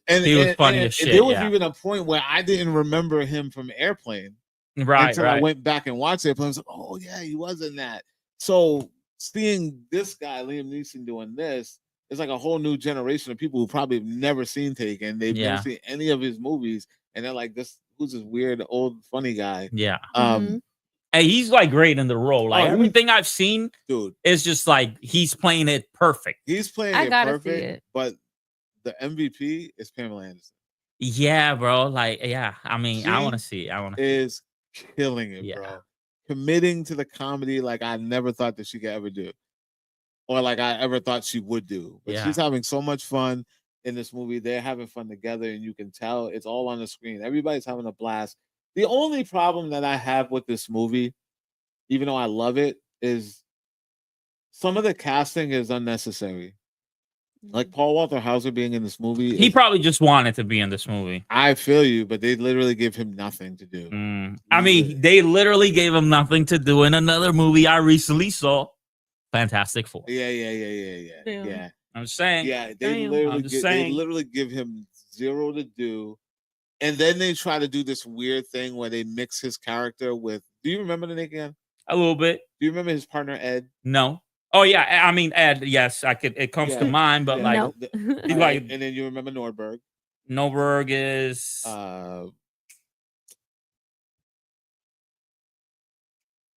and He was funny as shit. There was even a point where I didn't remember him from Airplane. Right, until I went back and watched Airplane. I was like, oh yeah, he was in that. So seeing this guy, Liam Neeson, doing this, it's like a whole new generation of people who probably have never seen Taken. They've never seen any of his movies, and they're like, "This who's this weird old funny guy?" Yeah. And he's like great in the role. Like everything I've seen, dude, is just like he's playing it perfect. He's playing it perfect. But the MVP is Pamela Anderson. Yeah, bro. Like, yeah. I mean, I want to see. Is killing it, bro. Committing to the comedy like I never thought that she could ever do, or like I ever thought she would do. But she's having so much fun in this movie. They're having fun together, and you can tell it's all on the screen. Everybody's having a blast. The only problem that I have with this movie, even though I love it, is some of the casting is unnecessary. Like Paul Walter Hauser being in this movie. He probably just wanted to be in this movie. I feel you, but they literally give him nothing to do. I mean, they literally gave him nothing to do in another movie I recently saw, Fantastic Four. Yeah. I'm saying. Yeah, they literally give him zero to do. And then they try to do this weird thing where they mix his character with. Do you remember the Naked Gun? A little bit. Do you remember his partner Ed? No. Oh yeah, I mean Ed. Yes, I could. It comes to mind, but like, he's like, and then you remember Nordberg. Nordberg is.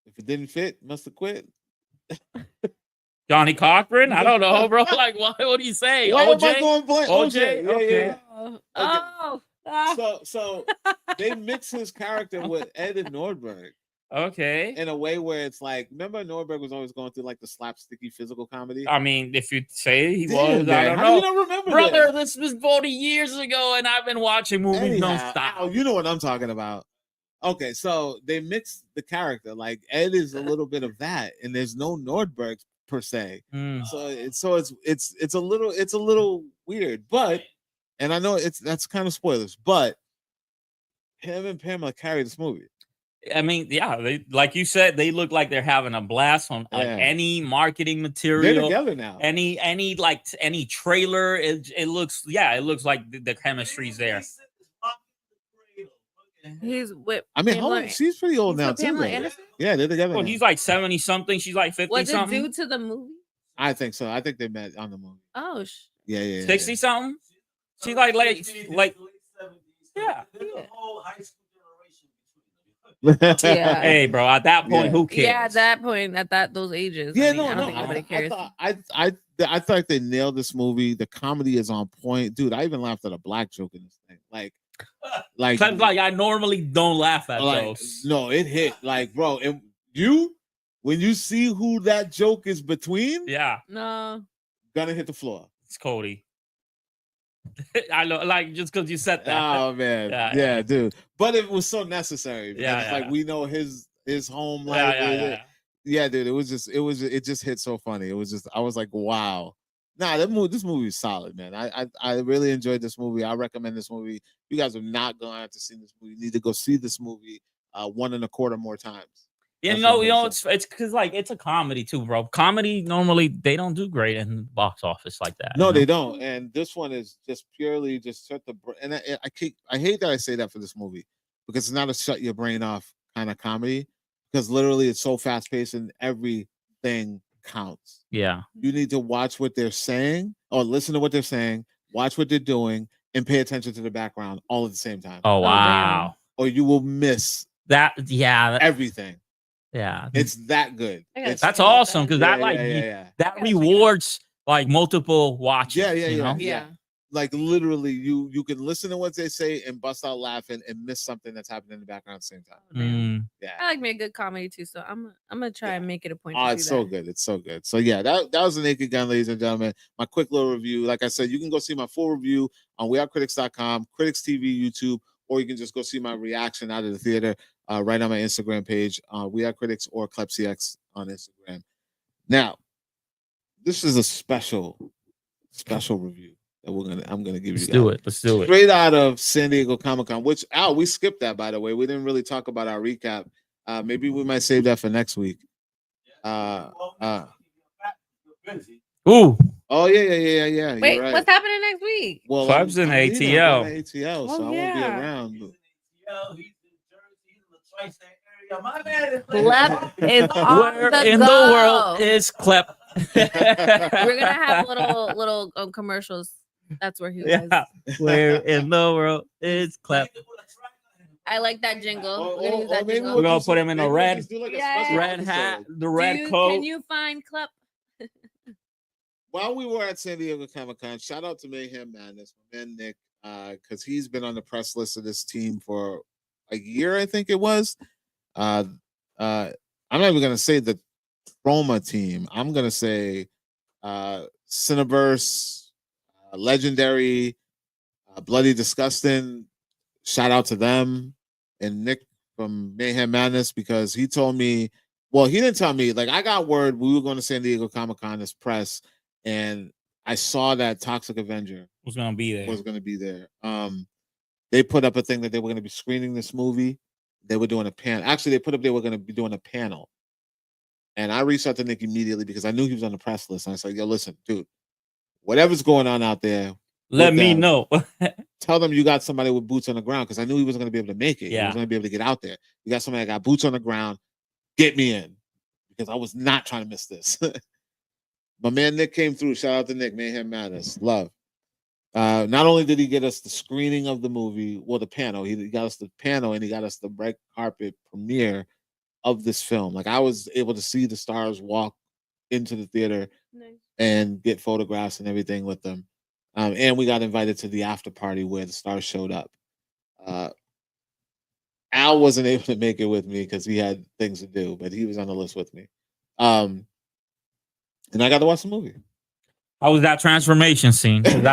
If it didn't fit, must have quit. Johnny Cochran? I don't know, bro. Like, what do you say? Why OJ? am I going blank? OJ? Okay. Oh. So they mix his character with Ed and Nordberg. Okay. In a way where it's like, remember Nordberg was always going through like the slapsticky physical comedy? I mean, if you say he was, I don't know. How do you not remember brother, this was 40 years ago and I've been watching movies nonstop. Oh, you know what I'm talking about. Okay, so they mix the character. Like Ed is a little bit of that, and there's no Nordberg per se. So it's a little weird, but and I know that's kind of spoilers, but him and Pamela carry this movie. I mean, yeah, they like you said, they look like they're having a blast on any marketing material. They're together now. Any trailer, it looks like the chemistry's there. He's with. I mean, she's pretty old now too. Yeah, they're together. Well, he's like 70 something. She's like 50 something. Was it due to the movie? I think so. I think they met on the movie. Oh, yeah. 60 something. She's like yeah. Yeah. Hey, bro. At that point, who cares? Yeah, at that point, those ages. Yeah, I don't think anybody cares. I thought they nailed this movie. The comedy is on point, dude. I even laughed at a black joke in this thing. Like I normally don't laugh at those. No, it hit. Like, bro, when you see who that joke is between, no, gonna hit the floor. It's Cody. I know, like, just because you said that. Oh man, yeah, dude. But it was so necessary. Yeah, like we know his home life. Yeah, dude. It just hit so funny. It was just, I was like, wow. Nah, this movie is solid, man. I really enjoyed this movie. I recommend this movie. You guys have not gone out to see this movie. You need to go see this movie 1.25 more times. You know, it's because like it's a comedy too, bro. Comedy normally they don't do great in the box office like that. No, they don't. And this one is just purely just shut the brain. And I hate that I say that for this movie because it's not a shut your brain off kind of comedy. Because literally it's so fast paced and everything counts. Yeah, you need to watch what they're saying or listen to what they're saying, watch what they're doing, and pay attention to the background all at the same time. Oh wow! Or you will miss that. Yeah, everything. Yeah, it's that good. That's awesome because that rewards like multiple watches. Yeah. Like literally, you can listen to what they say and bust out laughing and miss something that's happening in the background at the same time. Yeah, I like me a good comedy too, so I'm gonna try and make it a point. It's so good. It's so good. So yeah, that was the Naked Gun, ladies and gentlemen. My quick little review. Like I said, you can go see my full review on wearecritics.com, CritiXtv, YouTube, or you can just go see my reaction out of the theater. right on my Instagram page. We are Critics or ClepCX on Instagram. Now, this is a special review that I'm gonna give you guys. Let's do it. Straight out of San Diego Comic-Con, which we skipped that, by the way. We didn't really talk about our recap. Maybe we might save that for next week. Ooh. Oh yeah. Wait, you're right. What's happening next week? Well, Club's in ATL. ATL, so I won't be around. Clep is on Where the in go. the world is Clep? We're gonna have little commercials. That's where he was. Where in the world is Clep? I like that jingle. We're gonna use that We're jingle. gonna put him in a red Yeah. red hat, the red coat. Can you find Clep? While we were at San Diego Comic-Con, shout out to Mayhem Madness, my man Nick, because he's been on the press list of this team for a year, I think it was. I'm not even gonna say the Trauma team. I'm gonna say Cineverse, Legendary, Bloody Disgusting. Shout out to them and Nick from Mayhem Madness, because he told me, well, he didn't tell me, like, I got word we were going to San Diego Comic-Con as press, and I saw that Toxic Avenger was gonna be there. They put up a thing that they were going to be screening this movie. They were doing a panel. Actually, they put up they were going to be doing a panel. And I reached out to Nick immediately because I knew he was on the press list. And I said, yo, listen, dude, whatever's going on out there, let me know. Tell them you got somebody with boots on the ground, because I knew he wasn't going to be able to make it. Yeah. He was going to be able to get out there. You got somebody that got boots on the ground. Get me in, because I was not trying to miss this. My man Nick came through. Shout out to Nick, Mayhem Madness. Love. Not only did he get us the screening of the movie, well, the panel, he got us the panel, and he got us the red carpet premiere of this film. Like, I was able to see the stars walk into the theater and get photographs and everything with them. And we got invited to the after party where the stars showed up. Al wasn't able to make it with me because he had things to do, but he was on the list with me. And I got to watch the movie. How was that transformation scene? Because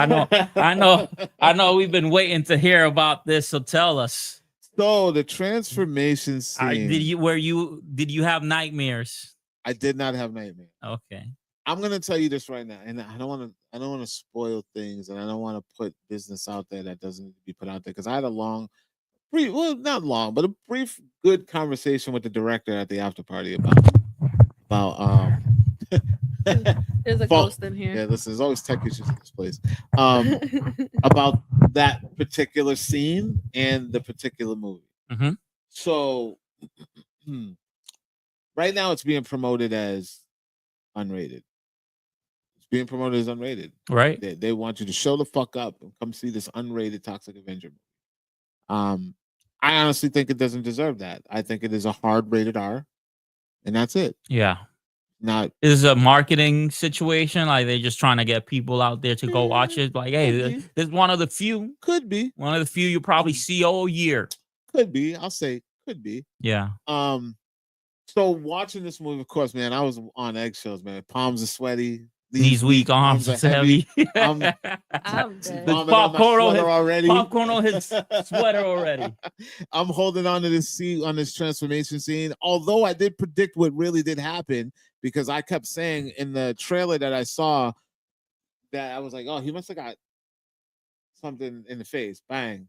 I know we've been waiting to hear about this, so tell us. So the transformation scene. Did you have nightmares? I did not have nightmares. Okay. I'm gonna tell you this right now, and I don't want to spoil things, and I don't want to put business out there that doesn't need to be put out there, because I had a not long, but a brief, good conversation with the director at the after party about There's a ghost in here. Yeah, listen, there's always tech issues in this place. About that particular scene and the particular movie. Mm-hmm. So right now it's being promoted as unrated. It's being promoted as unrated. Right. They want you to show the fuck up and come see this unrated Toxic Avenger movie. I honestly think it doesn't deserve that. I think it is a hard rated R, and that's it. Yeah. Is it a marketing situation? Like, they're just trying to get people out there to go watch it. Like, hey, this is one of the few. Could be one of the few you probably see all year. Could be. I'll say could be. Yeah. So watching this movie, of course, man, I was on eggshells, man. Palms are sweaty. Knees weak, arms are heavy. I'm dead. Popcorn on his sweater already. I'm holding on to this scene, on this transformation scene. Although I did predict what really did happen, because I kept saying in the trailer that I saw that I was like, oh, he must have got something in the face. Bang.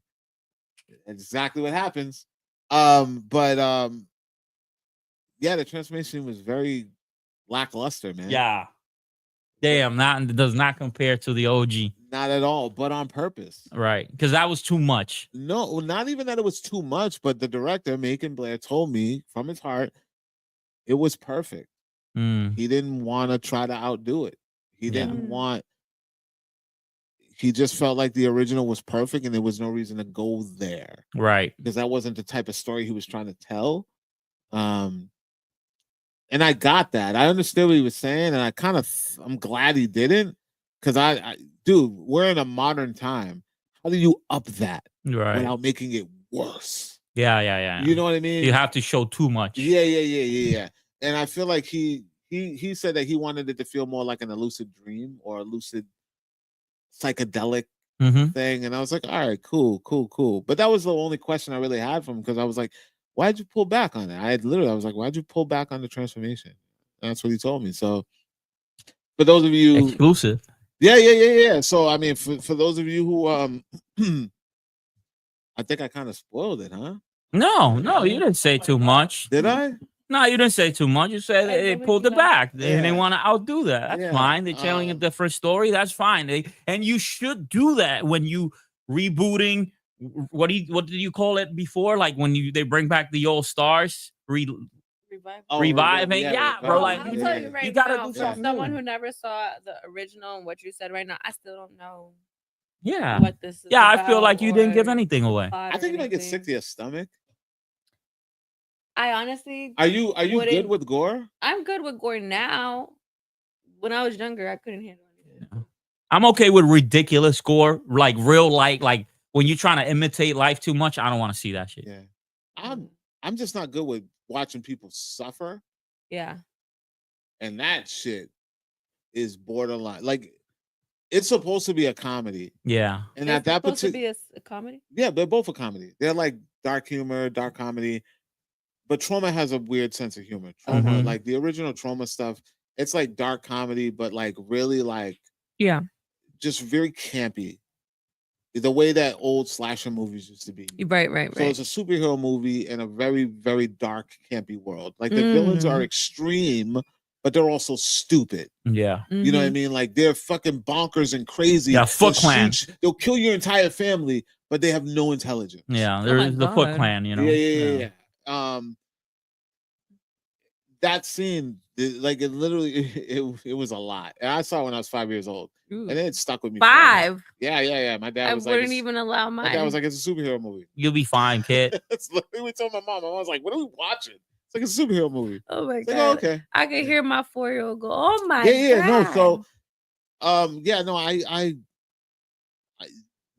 Exactly what happens. Yeah, the transformation was very lackluster, man. Yeah. Damn, does not compare to the OG. Not at all, but on purpose. Right. Because that was too much. No, not even that it was too much, but the director, Macon Blair, told me from his heart it was perfect. He didn't want to try to outdo it. He just felt like the original was perfect and there was no reason to go there. Right. Because that wasn't the type of story he was trying to tell. And I got that. I understood what he was saying, and I'm glad he didn't. Because dude, we're in a modern time. How do you up that without making it worse? Yeah. You know what I mean? You have to show too much. Yeah. And I feel like he said that he wanted it to feel more like an lucid dream or a lucid psychedelic thing. And I was like, all right, cool. But that was the only question I really had from him, because I was like, why'd you pull back on it? I was like, why'd you pull back on the transformation? And that's what he told me. So for those of you exclusive. Yeah. So I mean, for those of you who I think I kind of spoiled it, huh? No, you didn't say too much. Did I? No, you didn't say too much. You said they pulled it back. They didn't want to outdo that. That's fine. They're telling a different story. That's fine. And you should do that when you rebooting. What did you call it before? Like when they bring back the old stars, reviving. Yeah, bro. Like I'll tell you right you gotta now, do something. Someone who never saw the original and what you said right now, I still don't know. Yeah. What this is I feel like you didn't give anything away. I think you might get sick to your stomach. I honestly are you good with gore? I'm good with gore now. When I was younger, I couldn't handle it. Yeah. I'm okay with ridiculous gore, like real like when you're trying to imitate life too much. I don't want to see that shit. Yeah, I'm just not good with watching people suffer. Yeah, and that shit is borderline. Like it's supposed to be a comedy. Yeah, and at that supposed to be a comedy. Yeah, they're both a comedy. They're like dark humor, dark comedy. But Trauma has a weird sense of humor. Trauma, like the original Trauma stuff, it's like dark comedy, but like really like just very campy. The way that old slasher movies used to be. Right. So it's a superhero movie in a very, very dark, campy world. Like the villains are extreme, but they're also stupid. Yeah. You know what I mean? Like they're fucking bonkers and crazy. Yeah, Foot Clan. They'll kill your entire family, but they have no intelligence. Yeah, there's the Foot Clan, you know. Yeah. That scene, like it literally, it was a lot. And I saw it when I was 5 years old, and it stuck with me. 5. Yeah. My dad was I wouldn't even allow mine. My dad was like, "It's a superhero movie." You'll be fine, kid. That's literally what we told my mom. My mom was like, "What are we watching?" It's like a superhero movie. Oh my god! Like, oh, okay. I could hear my 4-year-old go, "Oh my god!" No, so, I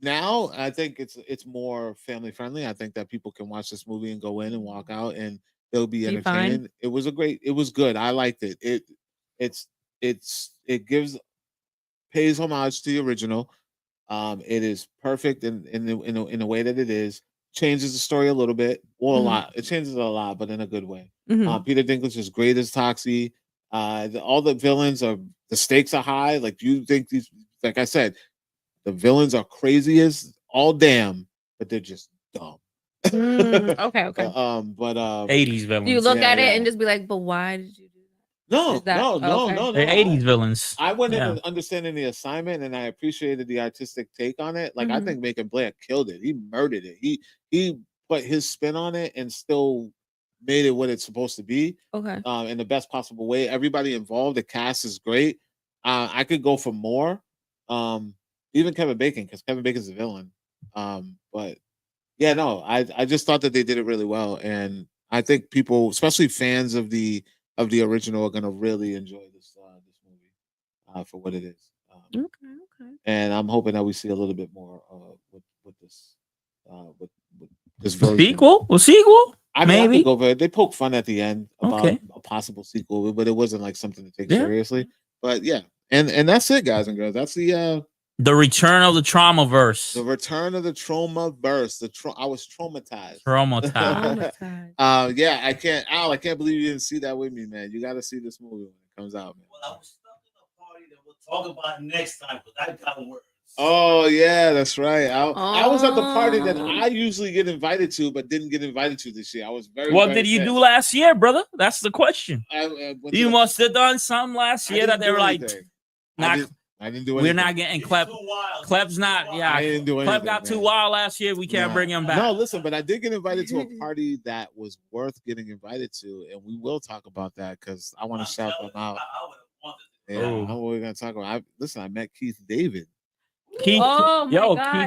now I think it's more family friendly. I think that people can watch this movie and go in and walk out and they'll be entertained. It was good. I liked it. It pays homage to the original. It is perfect in the way that it is. Changes the story a little bit, or a lot. It changes it a lot, but in a good way. Peter Dinklage is great as Toxie. All the villains the stakes are high. Like you think these, like I said, the villains are crazy as all damn, but they're just dumb. Okay. But 80s villains. You look at it and just be like, but why did you do that? No. They're 80s villains. I went in understanding the assignment, and I appreciated the artistic take on it. Like I think Macon Blair killed it. He murdered it. He put his spin on it and still made it what it's supposed to be. Okay. In the best possible way. Everybody involved, the cast is great. I could go for more. Even Kevin Bacon, because Kevin Bacon's a villain. But yeah, no, I just thought that they did it really well, and I think people, especially fans of the original, are gonna really enjoy this movie for what it is. Okay. And I'm hoping that we see a little bit more with this version. Sequel? I mean, maybe. I go for it. They poke fun at the end about a possible sequel, but it wasn't like something to take seriously. But yeah, and that's it, guys and girls. That's the return of the Traumaverse. The return of the Traumaverse. I was traumatized. Yeah, I can't believe you didn't see that with me, man. You got to see this movie when it comes out, man. Well, I was stuck in a party that we'll talk about next time, because I got words. Oh yeah, that's right. I was at the party that I usually get invited to, but didn't get invited to this year. I was very. What did you do last year, brother? That's the question. You must have done something last year that they were like, I didn't do anything. We're not getting Clep. Clep's not. Yeah, I didn't do anything. Clep got too wild last year. We can't bring him back. No, listen, but I did get invited to a party that was worth getting invited to, and we will talk about that because I want to shout them out. We're gonna talk about. I met Keith David. Keith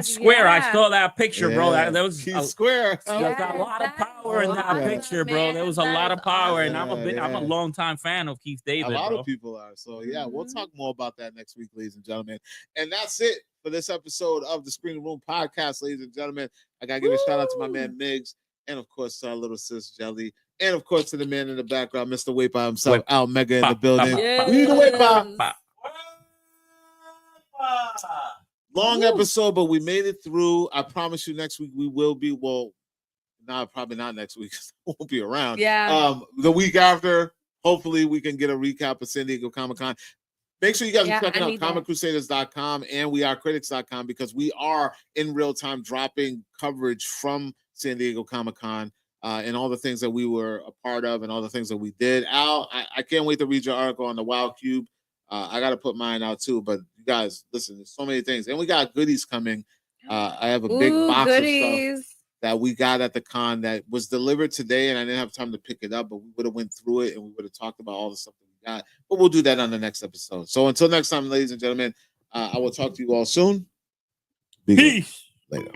Square. I saw that picture, bro. That was Keith Square. There's a lot of power in that picture, bro. There was a lot of power, and I'm a longtime fan of Keith David. A lot of people are. So yeah, we'll talk more about that next week, ladies and gentlemen. And that's it for this episode of the Screen Room Podcast, ladies and gentlemen. I gotta give a shout out to my man Miggs, and of course to our little sis Jelly, and of course to the man in the background, Mr. Wait by himself, Al Mega in the building. We need to wait by. Long episode, but we made it through. I promise you next week we will be, probably not next week. I won't be around. Yeah. The week after, hopefully we can get a recap of San Diego Comic-Con. Make sure you guys are checking out ComicCrusaders.com and WeAreCritics.com because we are in real time dropping coverage from San Diego Comic-Con and all the things that we were a part of and all the things that we did. Al, I can't wait to read your article on the Wild Cube. I got to put mine out too, but you guys, listen, there's so many things. And we got goodies coming. I have a big box of stuff that we got at the con that was delivered today, and I didn't have time to pick it up, but we would have went through it and we would have talked about all the stuff that we got. But we'll do that on the next episode. So until next time, ladies and gentlemen, I will talk to you all soon. Peace. Later.